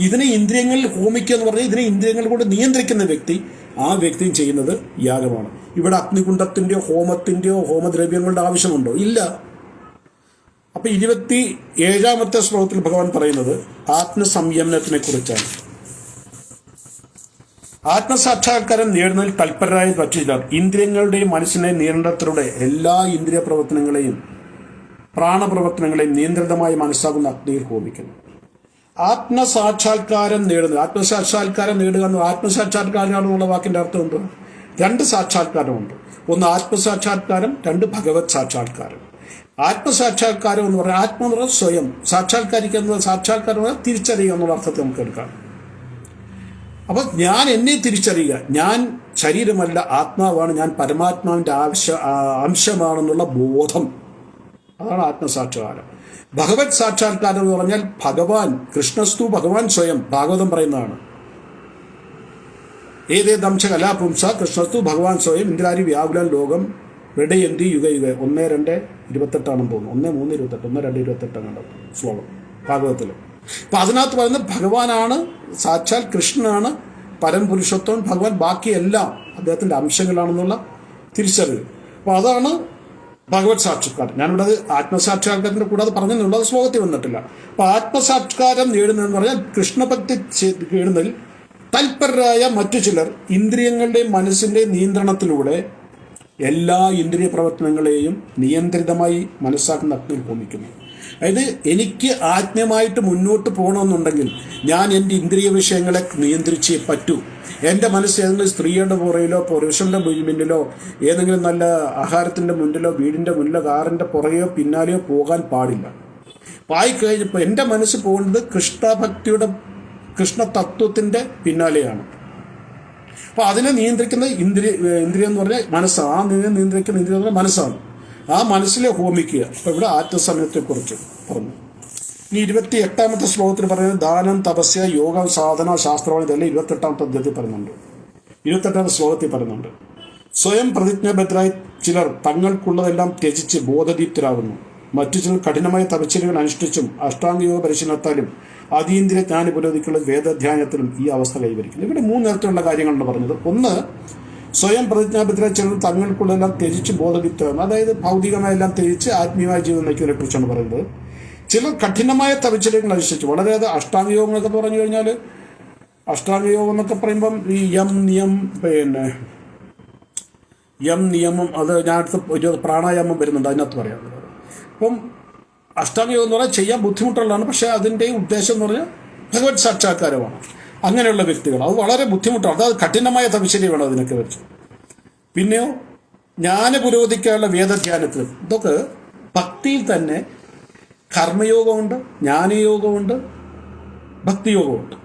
ഇതിനെ ഇന്ദ്രിയങ്ങളിൽ ഹോമിക്കുക എന്ന് പറഞ്ഞാൽ ഇതിനെ ഇന്ദ്രിയങ്ങൾ കൊണ്ട് നിയന്ത്രിക്കുന്ന വ്യക്തി, ആ വ്യക്തിയും ചെയ്യുന്നത് യാഗമാണ്. ഇവിടെ അഗ്നികുണ്ഡത്തിന്റെയോ ഹോമത്തിന്റെയോ ഹോമദ്രവ്യങ്ങളുടെ ആവശ്യമുണ്ടോ? ഇല്ല. അപ്പൊ 27-ാമത്തെ ശ്ലോകത്തിൽ ഭഗവാൻ പറയുന്നത് ആത്മസംയമനത്തിനെ കുറിച്ചാണ്. ആത്മസാക്ഷാത്കാരം നേടുന്നതിൽ തൽപരരായ മറ്റു ചിലർ ഇന്ദ്രിയങ്ങളുടെയും മനസ്സിനെ നിയന്ത്രണത്തിലൂടെ എല്ലാ ഇന്ദ്രിയ പ്രവർത്തനങ്ങളെയും പ്രാണപ്രവർത്തനങ്ങളെയും നിയന്ത്രിതമായി മനസ്സാകുന്ന അഗ്നിയിൽ ഹോമിക്കുന്നു. ആത്മസാക്ഷാത്കാരം നേടുക എന്ന് ആത്മസാക്ഷാത്കാരം എന്നുള്ള വാക്കിന്റെ അർത്ഥം എന്ത്? രണ്ട് സാക്ഷാത്കാരമുണ്ട്. ഒന്ന് ആത്മസാക്ഷാത്കാരം, രണ്ട് ഭഗവത് സാക്ഷാത്കാരം. ആത്മസാക്ഷാത്കാരം എന്ന് പറഞ്ഞാൽ ആത്മ സ്വയം സാക്ഷാത്കാരം തിരിച്ചറിയുക എന്നുള്ള അർത്ഥത്തെ നമുക്ക് എടുക്കാം. അപ്പൊ ഞാൻ എന്നെ തിരിച്ചറിയുക, ഞാൻ ശരീരമല്ല ആത്മാവാണ്, ഞാൻ പരമാത്മാവിന്റെ അംശമാണെന്നുള്ള ബോധം, അതാണ് ആത്മസാക്ഷാത്കാരം. ഭഗവത് സാക്ഷാത്കാരം എന്ന് പറഞ്ഞാൽ ഭഗവാൻ കൃഷ്ണസ്തു ഭഗവാൻ സ്വയം, ഭാഗവതം പറയുന്നതാണ്. ഏതേദംശ കലാപുംസ കൃഷ്ണസ്തു ഭഗവാൻ സ്വയം ഇന്ദ്രാരി വ്യാകുലൻ ലോകം ഹൃദയന്തി യുഗ 1:2:28 തോന്നുന്നു. 1:3:28 1:2:28 ശ്ലോകം ഭാഗവതത്തിൽ. അപ്പൊ അതിനകത്ത് പറയുന്നത് ഭഗവാനാണ്, സാക്ഷാൽ കൃഷ്ണനാണ് പരംപുരുഷത്വം, ഭഗവാൻ ബാക്കിയെല്ലാം അദ്ദേഹത്തിന്റെ അംശങ്ങളാണെന്നുള്ള തിരിച്ചറിവ്. അപ്പൊ അതാണ് ഭഗവത് സാക്ഷാത്കാരം. ഞാനിവിടെ അത് ആത്മസാക്ഷാത്കാരത്തിന്റെ കൂടാതെ പറഞ്ഞെന്നുള്ളത് അത് ശ്ലോകത്തിൽ വന്നിട്ടില്ല. അപ്പൊ ആത്മസാക്ഷാത്കാരം നേടുന്നതെന്ന് പറഞ്ഞാൽ കൃഷ്ണഭക്തി നേടുന്നതിൽ തൽപരരായ മറ്റു ചിലർ ഇന്ദ്രിയങ്ങളുടെയും മനസ്സിന്റെയും നിയന്ത്രണത്തിലൂടെ എല്ലാ ഇന്ദ്രിയ പ്രവർത്തനങ്ങളെയും നിയന്ത്രിതമായി മനസ്സാക്കുന്ന അഗ്നിയിൽ ഹോമിക്കുന്നു. അതായത് എനിക്ക് ആത്മീയമായിട്ട് മുന്നോട്ട് പോകണമെന്നുണ്ടെങ്കിൽ ഞാൻ എൻ്റെ ഇന്ദ്രിയ വിഷയങ്ങളെ നിയന്ത്രിച്ചേ പറ്റൂ. എൻ്റെ മനസ്സ് ഏതെങ്കിലും സ്ത്രീയുടെ പുറയിലോ പുരുഷന്റെ മുന്നിലോ ഏതെങ്കിലും നല്ല ആഹാരത്തിന്റെ മുന്നിലോ വീടിന്റെ മുന്നിലോ കാറിന്റെ പുറകെയോ പിന്നാലെയോ പോകാൻ പാടില്ല. പായി കഴിഞ്ഞപ്പോൾ എൻ്റെ മനസ്സ് പോകുന്നത് കൃഷ്ണഭക്തിയുടെ കൃഷ്ണ തത്വത്തിന്റെ പിന്നാലെയാണ്. അപ്പൊ അതിനെ നിയന്ത്രിക്കുന്ന ഇന്ദ്രിയം എന്ന് പറഞ്ഞാൽ മനസ്സാണ്. ആ നിയന്ത്രിക്കുന്ന ഇന്ദ്രിയം എന്ന് പറഞ്ഞാൽ മനസ്സാണ്. ആ മനസ്സിലെ ഹോമിക്കുക. അപ്പൊ ഇവിടെ ആത്മസമയത്തെക്കുറിച്ച് പറഞ്ഞു. ഇനി 28-ാമത്തെ ശ്ലോകത്തിൽ പറയുന്നത് ദാനം, തപസ്യ, യോഗ, സാധന, ശാസ്ത്രമാണ്. ഇതെല്ലാം 28-ാമത്തെ അധ്യായത്തിൽ പറയുന്നുണ്ട്. 28-ാമത്തെ ശ്ലോകത്തിൽ പറയുന്നുണ്ട്. സ്വയം പ്രതിജ്ഞാബദ്ധരായി ചിലർ തങ്ങൾക്കുള്ളതെല്ലാം ത്യജിച്ച് ബോധദീപ്തരാകുന്നു. മറ്റു ചിലർ കഠിനമായ തപശ്ചര്യകൾ അനുഷ്ഠിച്ചും അഷ്ടാംഗയോഗ പരിശീലനത്താലും അതീന്ദ്രിയ ജ്ഞാന പുരോഗതിക്കുള്ള വേദധ്യാനത്തിലും ഈ അവസ്ഥ കൈവരിക്കുന്നു. ഇവിടെ 3 തരത്തിലുള്ള കാര്യങ്ങളാണ് പറഞ്ഞത്. ഒന്ന്, സ്വയം പ്രതിജ്ഞാബദ്ധരായ ചിലർ തങ്ങൾക്കുള്ളതെല്ലാം ത്യജിച്ച് ബോധദീപ്തരാകുന്നു. അതായത് ഭൗതികമായെല്ലാം ത്യജിച്ച് ആത്മീയമായ ജീവിതം നയിക്കുന്നതിനെ കുറിച്ചാണ് പറയുന്നത്. ചിലർ കഠിനമായ തപശ്ചര്യങ്ങൾ അനുഷ്ഠിച്ചു. വളരെ അഷ്ടാംഗയോഗങ്ങളൊക്കെ പറഞ്ഞു കഴിഞ്ഞാൽ അഷ്ടാംഗയോഗം എന്നൊക്കെ പറയുമ്പം ഈ യം നിയമം അത് ഞാനടുത്ത് ഒരു പ്രാണായാമം വരുന്നുണ്ട്, അതിനകത്ത് പറയാനുള്ളത്. അപ്പം അഷ്ടാംഗയോഗം എന്ന് പറഞ്ഞാൽ ചെയ്യാൻ ബുദ്ധിമുട്ടുള്ളതാണ്. പക്ഷെ അതിൻ്റെ ഉദ്ദേശം എന്ന് പറഞ്ഞാൽ ഭഗവത് സാക്ഷാത്കാരമാണ്. അങ്ങനെയുള്ള വ്യക്തികൾ അത് വളരെ ബുദ്ധിമുട്ടാണ്. അതായത് കഠിനമായ തപശ്ചര്യമാണ് അതിനൊക്കെ വെച്ച്. പിന്നെയോ ജ്ഞാന പുരോഗതിക്കാനുള്ള വേദധ്യാനത്തിലും ഇതൊക്കെ ഭക്തിയിൽ തന്നെ കർമ്മയോഗമുണ്ട്, ജ്ഞാനയോഗമുണ്ട്, ഭക്തിയോഗമുണ്ട്.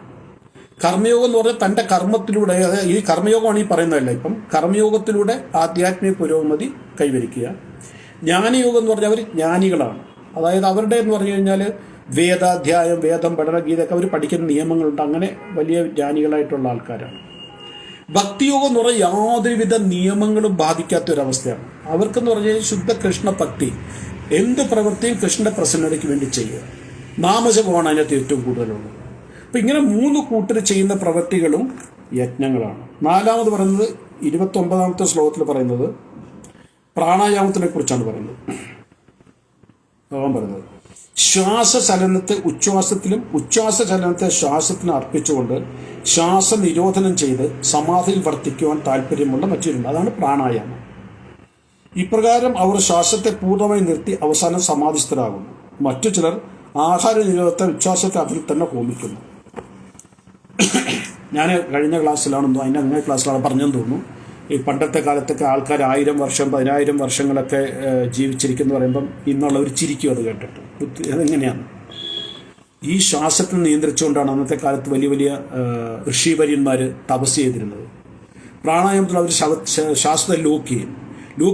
കർമ്മയോഗം എന്ന് പറഞ്ഞാൽ തൻ്റെ കർമ്മത്തിലൂടെ, ഈ കർമ്മയോഗമാണ് ഈ പറയുന്നതല്ല, ഇപ്പം കർമ്മയോഗത്തിലൂടെ ആധ്യാത്മിക പുരോഗതി കൈവരിക്കുക. ജ്ഞാനയോഗം എന്ന് പറഞ്ഞാൽ അവർ ജ്ഞാനികളാണ്. അതായത് അവരുടെ എന്ന് പറഞ്ഞു കഴിഞ്ഞാൽ വേദാധ്യായം, വേദം, പഠന, ഗീതയൊക്കെ അവർ പഠിക്കുന്ന നിയമങ്ങളുണ്ട്. അങ്ങനെ വലിയ ജ്ഞാനികളായിട്ടുള്ള ആൾക്കാരാണ്. ഭക്തിയോഗം എന്ന് പറഞ്ഞാൽ യാതൊരുവിധ നിയമങ്ങളും ബാധിക്കാത്തൊരവസ്ഥയാണ്. അവർക്കെന്ന് പറഞ്ഞാൽ ശുദ്ധ കൃഷ്ണ ഭക്തി, എന്ത് പ്രവൃത്തിയും കൃഷ്ണന്റെ പ്രസന്നതയ്ക്ക് വേണ്ടി ചെയ്യുക. നാമജപമാണ് അതിനകത്ത് ഏറ്റവും കൂടുതലുള്ളത്. അപ്പൊ ഇങ്ങനെ 3 കൂട്ടർ ചെയ്യുന്ന പ്രവൃത്തികളും യജ്ഞങ്ങളാണ്. 4-ാമത് പറയുന്നത് 29-ാമത്തെ ശ്ലോകത്തിൽ പറയുന്നത് പ്രാണായാമത്തിനെ കുറിച്ചാണ് പറയുന്നത്. ശ്വാസചലനത്തെ ഉച്ഛ്വാസത്തിലും ഉച്ഛ്വാസചലനത്തെ ശ്വാസത്തിന് അർപ്പിച്ചുകൊണ്ട് ശ്വാസ നിരോധനം ചെയ്ത് സമാധിയിൽ വർത്തിക്കുവാൻ താല്പര്യമുള്ള മറ്റൊരുണ്ട്. അതാണ് പ്രാണായാമം. ഇപ്രകാരം അവർ ശ്വാസത്തെ പൂർണ്ണമായി നിർത്തി അവസാനം സമാധിസ്ഥരാകുന്നു. മറ്റു ചിലർ ആഹാര നിരോധത്തെ ഉച്ഛ്വാസത്തെ അതിൽ തന്നെ ഹോമിക്കുന്നു. ഞാൻ കഴിഞ്ഞ ക്ലാസ്സിലാണെന്നോ അതിൻ്റെ അങ്ങേ ക്ലാസ്സിലാണ് പറഞ്ഞെന്ന് തോന്നുന്നു. ഈ പണ്ടത്തെ കാലത്തൊക്കെ ആൾക്കാർ 1000 വർഷം 10,000 വർഷങ്ങളൊക്കെ ജീവിച്ചിരിക്കുന്നു പറയുമ്പം ഇന്നുള്ളവർ ചിരിക്കും അത് കേട്ടിട്ട്. അതെങ്ങനെയാണ്? ഈ ശ്വാസത്തെ നിയന്ത്രിച്ചുകൊണ്ടാണ് അന്നത്തെ കാലത്ത് വലിയ വലിയ ഋഷിവര്യന്മാർ തപസ് ചെയ്തിരുന്നത്. പ്രാണായാമത്തിൽ അവർ ശ്വാസത്തെ ലോക്ക്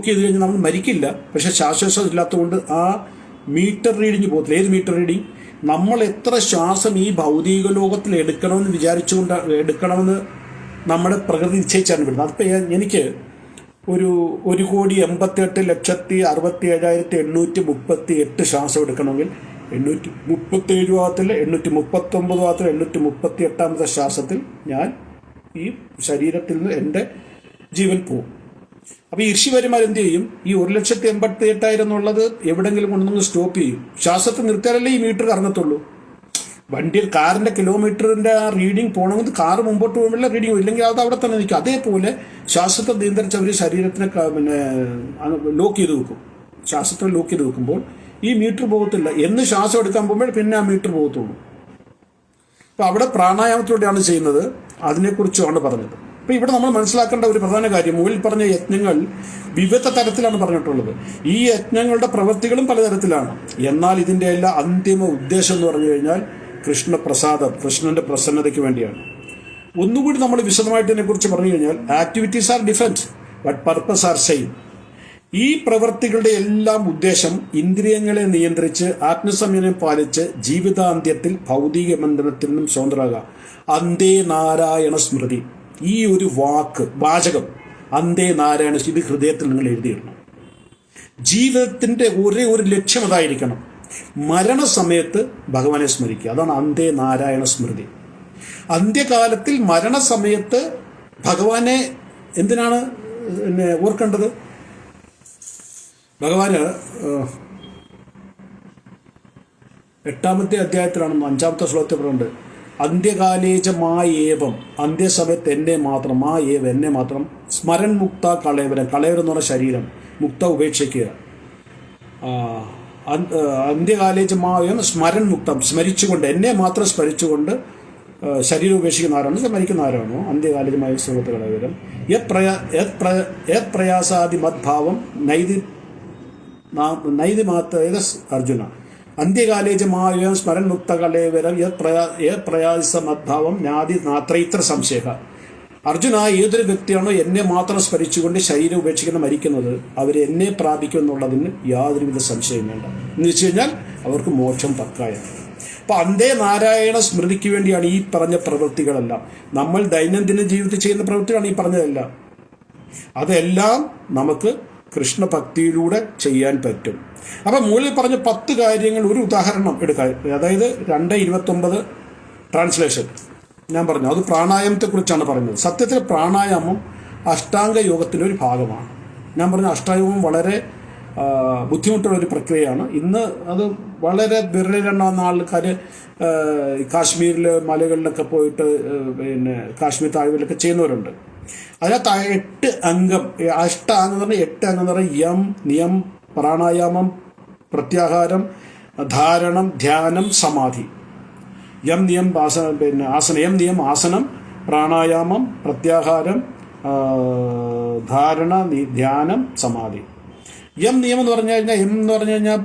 ചെയ്ത് കഴിഞ്ഞാൽ നമ്മൾ മരിക്കില്ല. പക്ഷെ ശ്വാസോച്ഛ്വാസം ഇല്ലാത്തതുകൊണ്ട് ആ മീറ്റർ റീഡിങ് പോകത്തില്ല. ഏത് മീറ്റർ റീഡിങ്? നമ്മൾ എത്ര ശ്വാസം ഈ ഭൗതിക ലോകത്തിൽ എടുക്കണമെന്ന് നമ്മുടെ പ്രകൃതി നിശ്ചയിച്ചാണ് വിടുന്നത്. അതിപ്പോൾ എനിക്ക് 1,88,67,838 ശ്വാസം എടുക്കണമെങ്കിൽ 837 ഭാഗത്തിൽ 839 ഭാഗത്തിൽ 838ാമത്തെ ശ്വാസത്തിൽ ഞാൻ ഈ ശരീരത്തിൽ നിന്ന് എൻ്റെ ജീവൻ പോകും. അപ്പോൾ ഈ ഋഷിവര്യന്മാർ എന്ത് ചെയ്യും? ഈ 1,88,000 എന്നുള്ളത് എവിടെങ്കിലും കൊണ്ടുവന്ന് സ്റ്റോപ്പ് ചെയ്യും. ശ്വാസത്തെ നിർത്തിയാലല്ലേ ഈ മീറ്റർ കറങ്ങത്തുള്ളൂ. കാറിന്റെ കിലോമീറ്ററിന്റെ ആ റീഡിങ് പോകണമെങ്കിൽ കാറ് മുമ്പോട്ട് പോകുമ്പോഴേ റീഡിങ് ഇല്ലെങ്കിൽ അത് അവിടെ തന്നെ നിൽക്കും. അതേപോലെ ശ്വാസത്തെ നിയന്ത്രിച്ച് അവർ ശരീരത്തിനെ ലോക്ക് ചെയ്ത് വെക്കും. ശ്വാസത്തെ ലോക്ക് ചെയ്ത് വെക്കുമ്പോൾ ഈ മീറ്റർ പോകത്തില്ല. എന്ന് ശ്വാസം എടുക്കാൻ പോകുമ്പോൾ പിന്നെ ആ മീറ്റർ പോകത്തുള്ളൂ. അപ്പോൾ അവിടെ പ്രാണായാമത്തിലൂടെയാണ് ചെയ്യുന്നത്. അതിനെക്കുറിച്ചാണ് പറഞ്ഞത്. അപ്പോൾ ഇവിടെ നമ്മൾ മനസ്സിലാക്കേണ്ട ഒരു പ്രധാന കാര്യം, മുകളിൽ പറഞ്ഞ യജ്ഞങ്ങൾ വിവിധ തരത്തിലാണ് പറഞ്ഞിട്ടുള്ളത്. ഈ യജ്ഞങ്ങളുടെ പ്രവൃത്തികളും പലതരത്തിലാണ്. എന്നാൽ ഇതിൻ്റെ എല്ലാ അന്തിമ ഉദ്ദേശം എന്ന് പറഞ്ഞു കഴിഞ്ഞാൽ കൃഷ്ണപ്രസാദം, കൃഷ്ണന്റെ പ്രസന്നതയ്ക്ക് വേണ്ടിയാണ്. ഒന്നുകൂടി നമ്മൾ വിശദമായിട്ട് ഇതിനെക്കുറിച്ച് പറഞ്ഞു കഴിഞ്ഞാൽ activities are different but purpose are same. ഈ പ്രവൃത്തികളുടെ എല്ലാം ഉദ്ദേശം ഇന്ദ്രിയങ്ങളെ നിയന്ത്രിച്ച് ആത്മസംയമനം പാലിച്ച് ജീവിതാന്ത്യത്തിൽ ഭൗതിക ബന്ധനത്തിൽ നിന്നും സ്വതന്ത്രമാകുക. അന്തേ നാരായണ സ്മൃതി, ഈ ഒരു വാചകം അന്തേ നാരായണ, ഇത് ഹൃദയത്തിൽ നിങ്ങൾ എഴുതിയിടണം. ജീവിതത്തിന്റെ ഒരേ ഒരു ലക്ഷ്യം അതായിരിക്കണം, മരണസമയത്ത് ഭഗവാനെ സ്മരിക്കുക. അതാണ് അന്തേ നാരായണ സ്മൃതി. അന്ത്യകാലത്തിൽ മരണസമയത്ത് ഭഗവാനെ എന്തിനാണ് ഓർക്കേണ്ടത്? ഭഗവാന് 8ാമത്തെ അധ്യായത്തിലാണ് 5ാമത്തെ ശ്ലോകത്തിൽ പറയുന്നത്, അന്ത്യകാലേജ മായേവം, അന്ത്യസമയത്ത് എന്നെ മാത്രം, മായേവ എന്നെ മാത്രം, സ്മരൺ മുക്ത കളയവരം, കളയവരം എന്ന് പറഞ്ഞ ശരീരം, മുക്ത ഉപേക്ഷിക്കുക. അന്ത്യകാലേജ മായം സ്മരൺ മുക്തം, സ്മരിച്ചുകൊണ്ട് എന്നെ മാത്രം സ്മരിച്ചുകൊണ്ട് ശരീരം ഉപേക്ഷിക്കുന്ന ആരാണ്? സ്മരിക്കുന്ന ആരാണോ അന്ത്യകാലേജമായ സുഹൃത്ത് കളയവരം. യത് പ്രയാസാദി മദ്ഭാവം നൈതി മാത്ര അർജുന. അന്ത്യകാലേജമായം സ്മരൺ മുക്ത കളയവരം യത് പ്രയാസ മദ്ഭാവം നാദി നാത്ര ഇത്ര സംശയ. അർജുന, ഏതൊരു വ്യക്തിയാണോ എന്നെ മാത്രം സ്മരിച്ചുകൊണ്ട് ശരീരം ഉപേക്ഷിക്കുന്ന മരിക്കുന്നത്, അവർ എന്നെ പ്രാപിക്കും എന്നുള്ളതിന് യാതൊരുവിധ സംശയം വേണ്ട. എന്ന് വെച്ച് കഴിഞ്ഞാൽ അവർക്ക് മോക്ഷം പക്കായാണ്. അപ്പൊ അന്തേ നാരായണ സ്മൃതിക്ക് വേണ്ടിയാണ് ഈ പറഞ്ഞ പ്രവൃത്തികളെല്ലാം. നമ്മൾ ദൈനംദിന ജീവിതത്തിൽ ചെയ്യുന്ന പ്രവൃത്തികളാണ് ഈ പറഞ്ഞതെല്ലാം. അതെല്ലാം നമുക്ക് കൃഷ്ണഭക്തിയിലൂടെ ചെയ്യാൻ പറ്റും. അപ്പൊ മുകളിൽ പറഞ്ഞ 10 കാര്യങ്ങൾ ഒരു ഉദാഹരണം എടുക്കാൻ, അതായത് 2:29 ട്രാൻസ്ലേഷൻ ഞാൻ പറഞ്ഞു, അത് പ്രാണായാമത്തെക്കുറിച്ചാണ് പറയുന്നത്. സത്യത്തിൽ പ്രാണായാമം അഷ്ടാംഗ യോഗത്തിൻ്റെ ഒരു ഭാഗമാണ്. ഞാൻ പറഞ്ഞ അഷ്ടാംഗം വളരെ ബുദ്ധിമുട്ടുള്ള ഒരു പ്രക്രിയയാണ്. ഇന്ന് അത് വളരെ വിരലിലെണ്ണാവുന്ന ആൾക്കാർ കാശ്മീരിൽ മലകളിലൊക്കെ പോയിട്ട് കാശ്മീർ താഴ്വരയിലൊക്കെ ചെയ്യുന്നവരുണ്ട്. അതിനകത്ത് 8 അംഗം, അഷ്ടാംഗം എന്ന് പറഞ്ഞാൽ 8 അംഗം എന്ന് പറഞ്ഞാൽ യം, നിയം, പ്രാണായാമം, പ്രത്യാഹാരം, ധാരണം, ധ്യാനം, സമാധി. യം നിയം ആസനം, യം നിയം ആസനം, പ്രാണായാമം, പ്രത്യാഹാരം, ധാരണ, ധ്യാനം, സമാധി. യം നിയം എന്ന് പറഞ്ഞു കഴിഞ്ഞാൽ, എം എന്ന് പറഞ്ഞു കഴിഞ്ഞാൽ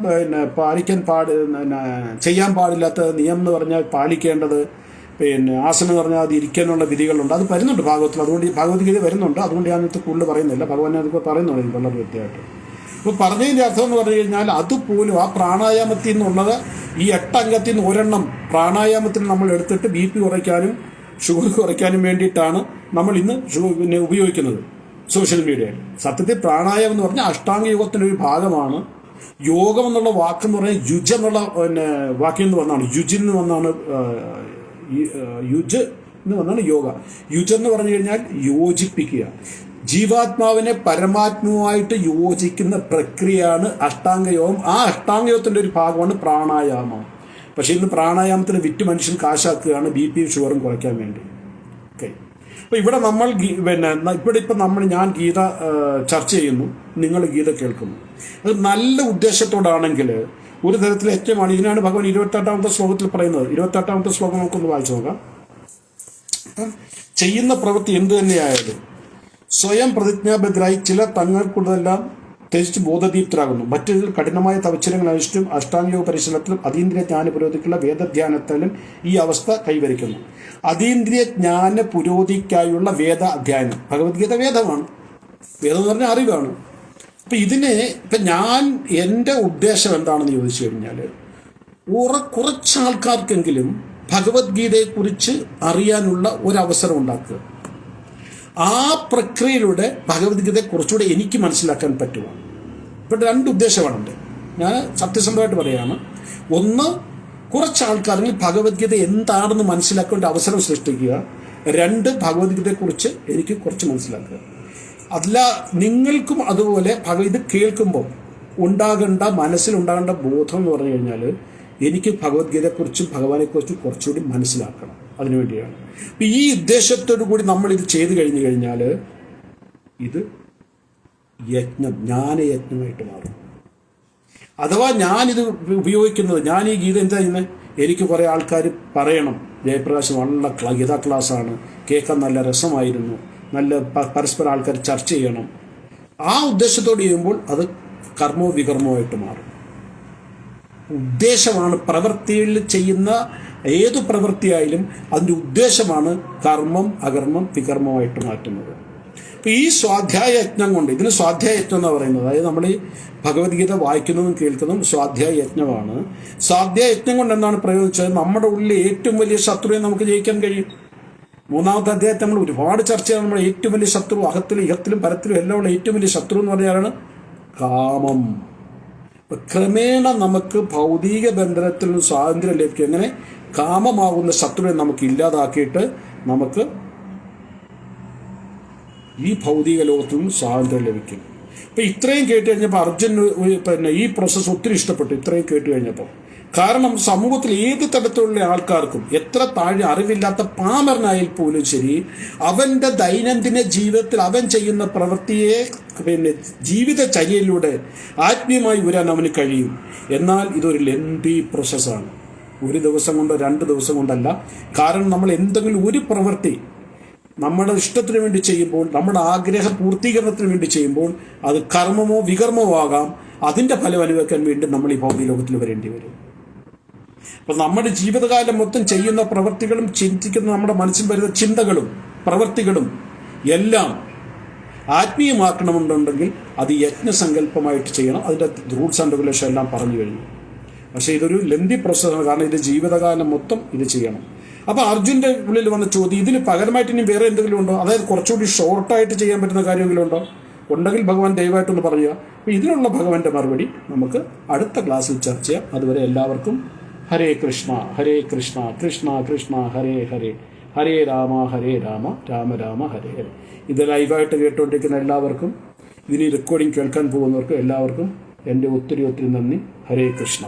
ചെയ്യാൻ പാടില്ലാത്ത, നിയം എന്ന് പറഞ്ഞാൽ പാലിക്കേണ്ടത്, ആസനം എന്ന് പറഞ്ഞാൽ അത് ഇരിക്കാനുള്ള വിധികളുണ്ട്. അത് വരുന്നുണ്ട് ഭാഗവത്തിൽ. അതുകൊണ്ട് ഈ ഭഗവത്ഗീത വരുന്നുണ്ട്. അതുകൊണ്ട് ഞാനിത് കൂടുതൽ പറയുന്നില്ല. ഭഗവാൻ അതിപ്പോൾ പറയുന്നുണ്ട് വളരെ വ്യക്തമായിട്ട്. അപ്പോൾ പറഞ്ഞതിൻ്റെ അർത്ഥം എന്ന് പറഞ്ഞു കഴിഞ്ഞാൽ അതുപോലും ആ പ്രാണായാമത്തിൽ നിന്നുള്ളത് ഈ 8 അംഗത്തിൽ നിന്ന് ഒരെണ്ണം പ്രാണായാമത്തിൽ നമ്മൾ എടുത്തിട്ട് BP കുറയ്ക്കാനും ഷുഗർ കുറയ്ക്കാനും വേണ്ടിയിട്ടാണ് നമ്മൾ ഇന്ന് ഉപയോഗിക്കുന്നത് സോഷ്യൽ മീഡിയയിൽ. സത്യത്തിൽ പ്രാണായാമം എന്ന് പറഞ്ഞാൽ അഷ്ടാംഗ യോഗത്തിൻ്റെ ഒരു ഭാഗമാണ്. യോഗം എന്നുള്ള വാക്കെന്ന് പറഞ്ഞാൽ യുജ് എന്നുള്ള വാക്കിൽ നിന്ന് വന്നാണ്, യുജിൽ നിന്ന് വന്നാണ്, യുജ് എന്ന് വന്നാണ് യോഗ. യുജ് എന്ന് പറഞ്ഞു കഴിഞ്ഞാൽ യോജിപ്പിക്കുക, ജീവാത്മാവിനെ പരമാത്മാവുമായിട്ട് യോജിക്കുന്ന പ്രക്രിയയാണ് അഷ്ടാംഗയോഗം. ആ അഷ്ടാംഗയോഗത്തിൻ്റെ ഒരു ഭാഗമാണ് പ്രാണായാമം. പക്ഷേ ഇന്ന് പ്രാണായാമത്തിന് വിറ്റ് മനുഷ്യൻ കാശാക്കുകയാണ് BP ഷുഗറും കുറയ്ക്കാൻ വേണ്ടി. ഓക്കെ, അപ്പോൾ ഇവിടെ നമ്മൾ ഞാൻ ഗീത ചർച്ച ചെയ്യുന്നു, നിങ്ങൾ ഗീത കേൾക്കുന്നു. അത് നല്ല ഉദ്ദേശത്തോടാണെങ്കിൽ ഒരു തരത്തിൽ ഏറ്റവുമാണ്. ഇതിനാണ് ഭഗവാൻ 28ാമത്തെ ശ്ലോകത്തിൽ പറയുന്നത്. 28ാമത്തെ ശ്ലോകം നമുക്കൊന്ന് വായിച്ചു നോക്കാം. ചെയ്യുന്ന പ്രവൃത്തി എന്തു തന്നെയായാലും സ്വയം പ്രതിജ്ഞാബദ്ധരായി ചിലർ തങ്ങൾക്കുള്ളതെല്ലാം ത്യജിച്ച് ബോധദീപ്തരാകുന്നു. മറ്റൊരു കഠിനമായ തപശ്ചര്യങ്ങൾ അനുഷ്ഠിച്ചും അഷ്ടാംഗ പരിശീലനത്തിലും അതീന്ദ്രിയ ജ്ഞാന പുരോഗതിക്കുള്ള വേദധ്യാനത്തിലും ഈ അവസ്ഥ കൈവരിക്കുന്നു. അതീന്ദ്രിയ ജ്ഞാന പുരോഗതിക്കായുള്ള വേദ അധ്യയനം. ഭഗവത്ഗീത വേദമാണ്. വേദം എന്ന് പറഞ്ഞാൽ അറിവാണ്. അപ്പം ഇതിനെ എൻ്റെ ഉദ്ദേശം എന്താണെന്ന് ചോദിച്ചു കഴിഞ്ഞാൽ, കുറച്ച് ആൾക്കാർക്കെങ്കിലും ഭഗവത്ഗീതയെക്കുറിച്ച് അറിയാനുള്ള ഒരവസരം ഉണ്ടാക്കുക. ആ പ്രക്രിയയിലൂടെ ഭഗവത്ഗീതയെ കുറച്ചുകൂടെ എനിക്ക് മനസ്സിലാക്കാൻ പറ്റുമോ? ഇപ്പോൾ 2 ഉദ്ദേശമാണ് എൻ്റെ. ഞാൻ സത്യസന്ധമായിട്ട് പറയുകയാണ്. ഒന്ന്, കുറച്ച് ആൾക്കാരിൽ ഭഗവത്ഗീത എന്താണെന്ന് മനസ്സിലാക്കേണ്ട അവസരം സൃഷ്ടിക്കുക. 2, ഭഗവത്ഗീതയെക്കുറിച്ച് എനിക്ക് കുറച്ച് മനസ്സിലാക്കുക. അല്ല, നിങ്ങൾക്കും അതുപോലെ ഇത് കേൾക്കുമ്പോൾ മനസ്സിലുണ്ടാകേണ്ട ബോധം എന്ന് പറഞ്ഞു കഴിഞ്ഞാൽ എനിക്ക് ഭഗവത്ഗീതയെക്കുറിച്ചും ഭഗവാനെക്കുറിച്ചും കുറച്ചുകൂടി മനസ്സിലാക്കണം. അതിനുവേണ്ടിയാണ്. അപ്പം ഈ ഉദ്ദേശത്തോടു കൂടി നമ്മളിത് ചെയ്തു കഴിഞ്ഞു കഴിഞ്ഞാൽ ഇത് ജ്ഞാനയജ്ഞമായിട്ട് മാറും. അഥവാ ഞാനിത് ഉപയോഗിക്കുന്നത്, ഞാൻ ഈ ഗീത എന്താ ചെയ്യുന്നത്, എനിക്ക് കുറേ ആൾക്കാർ പറയണം, ജയപ്രകാശ് നല്ല ഗീതാ ക്ലാസ്സാണ്, കേൾക്കാൻ നല്ല രസമായിരുന്നു, നല്ല പരസ്പരം ആൾക്കാർ ചർച്ച ചെയ്യണം. ആ ഉദ്ദേശത്തോട് ചെയ്യുമ്പോൾ അത് കർമ്മവും വികർമ്മവുമായിട്ട് മാറും. ഉദ്ദേശമാണ് പ്രവൃത്തിയിൽ ചെയ്യുന്ന ഏതു പ്രവൃത്തിയായാലും അതിൻ്റെ ഉദ്ദേശമാണ് കർമ്മം അകർമ്മം വികർമ്മമായിട്ട് മാറ്റുന്നത്. അപ്പോൾ ഈ സ്വാധ്യായ യജ്ഞം കൊണ്ട്, ഇതിന് സ്വാധ്യായ യജ്ഞം എന്ന് പറയുന്നത്, അതായത് നമ്മൾ ഈ ഭഗവത്ഗീത വായിക്കുന്നതും കേൾക്കുന്നതും സ്വാധ്യായ യജ്ഞമാണ്. സ്വാധ്യായ യജ്ഞം കൊണ്ട് എന്താണ് പ്രയോജിച്ചത്? നമ്മുടെ ഉള്ളിൽ ഏറ്റവും വലിയ ശത്രുവിനെ നമുക്ക് ജയിക്കാൻ കഴിയും. 3-ാമത്തെ അധ്യായത്തിൽ നമ്മൾ ഒരുപാട് ചർച്ച ചെയ്യണം. നമ്മുടെ ഏറ്റവും വലിയ ശത്രു, അഹത്തിലും ഇഹത്തിലും പരത്തിലും എല്ലാം ഉള്ള ഏറ്റവും വലിയ ശത്രു എന്ന് പറഞ്ഞാലാണ് കാമം. ക്രമേണ നമുക്ക് ഭൗതിക ബന്ധനത്തിൽ നിന്ന് സ്വാതന്ത്ര്യം ലഭിക്കും. എങ്ങനെ? കാമമാകുന്ന ശത്രുവിനെ നമുക്ക് ഇല്ലാതാക്കിയിട്ട് നമുക്ക് ഈ ഭൗതിക ലോകത്തിൽ നിന്നും സ്വാതന്ത്ര്യം ലഭിക്കും. അപ്പം ഇത്രയും കേട്ട് കഴിഞ്ഞപ്പോൾ അർജുന് ഈ പ്രോസസ്സ് ഒത്തിരി ഇഷ്ടപ്പെട്ടു. ഇത്രയും കേട്ട് കഴിഞ്ഞപ്പോൾ. കാരണം സമൂഹത്തിൽ ഏത് തരത്തിലുള്ള ആൾക്കാർക്കും, എത്ര താഴെ അറിവില്ലാത്ത പാമരനായാൽ പോലും ശരി, അവൻ്റെ ദൈനംദിന ജീവിതത്തിൽ അവൻ ചെയ്യുന്ന പ്രവൃത്തിയെ ജീവിതചര്യയിലൂടെ ആത്മീയമായി വരാൻ അവന് കഴിയും. എന്നാൽ ഇതൊരു ലെന്തി പ്രോസസ്സാണ്. 1 ദിവസം കൊണ്ടോ 2 ദിവസം കൊണ്ടല്ല. കാരണം നമ്മൾ എന്തെങ്കിലും ഒരു പ്രവൃത്തി നമ്മുടെ ഇഷ്ടത്തിന് വേണ്ടി ചെയ്യുമ്പോൾ, നമ്മുടെ ആഗ്രഹ പൂർത്തീകരണത്തിന് വേണ്ടി ചെയ്യുമ്പോൾ അത് കർമ്മമോ വികർമ്മമോ ആകാം. അതിൻ്റെ ഫലം അനുഭവിക്കാൻ വേണ്ടി നമ്മൾ ഈ ഭൗതിക ലോകത്തിൽ വരേണ്ടി വരും. അപ്പം നമ്മുടെ ജീവിതകാലം മൊത്തം ചെയ്യുന്ന പ്രവൃത്തികളും ചിന്തിക്കുന്ന നമ്മുടെ മനസ്സിൽ വരുന്ന ചിന്തകളും പ്രവൃത്തികളും എല്ലാം ആത്മീയമാക്കണമെന്നുണ്ടെങ്കിൽ അത് യജ്ഞസങ്കല്പമായിട്ട് ചെയ്യണം. അതിൻ്റെ റൂൾസ് ആൻഡ് റെഗുലേഷൻ എല്ലാം പറഞ്ഞു കഴിഞ്ഞു. പക്ഷേ ഇതൊരു ലെന്തി പ്രോസസ്സാണ്. കാരണം ഇത് ജീവിതകാലം മൊത്തം ഇത് ചെയ്യണം. അപ്പോൾ അർജുൻ്റെ ഉള്ളിൽ വന്ന ചോദ്യം, ഇതിന് പകരമായിട്ട് ഇനി വേറെ എന്തെങ്കിലും ഉണ്ടോ? അതായത് കുറച്ചുകൂടി ഷോർട്ടായിട്ട് ചെയ്യാൻ പറ്റുന്ന കാര്യമെങ്കിലും ഉണ്ടോ? ഉണ്ടെങ്കിൽ ഭഗവാൻ ദയവായിട്ടൊന്ന് പറയുക. അപ്പോൾ ഇതിനുള്ള ഭഗവാന്റെ മറുപടി നമുക്ക് അടുത്ത ക്ലാസ്സിൽ ചർച്ച ചെയ്യാം. അതുവരെ എല്ലാവർക്കും ഹരേ കൃഷ്ണ കൃഷ്ണ കൃഷ്ണ ഹരേ ഹരേ, ഹരേ രാമ രാമ രാമ ഹരേ ഹരേ. ഇത് ലൈവായിട്ട് കേട്ടുകൊണ്ടിരിക്കുന്ന എല്ലാവർക്കും, ഇതിന് റെക്കോർഡിംഗ് കേൾക്കാൻ പോകുന്നവർക്കും എല്ലാവർക്കും എൻ്റെ ഒത്തിരി നന്ദി. ഹരേ കൃഷ്ണ.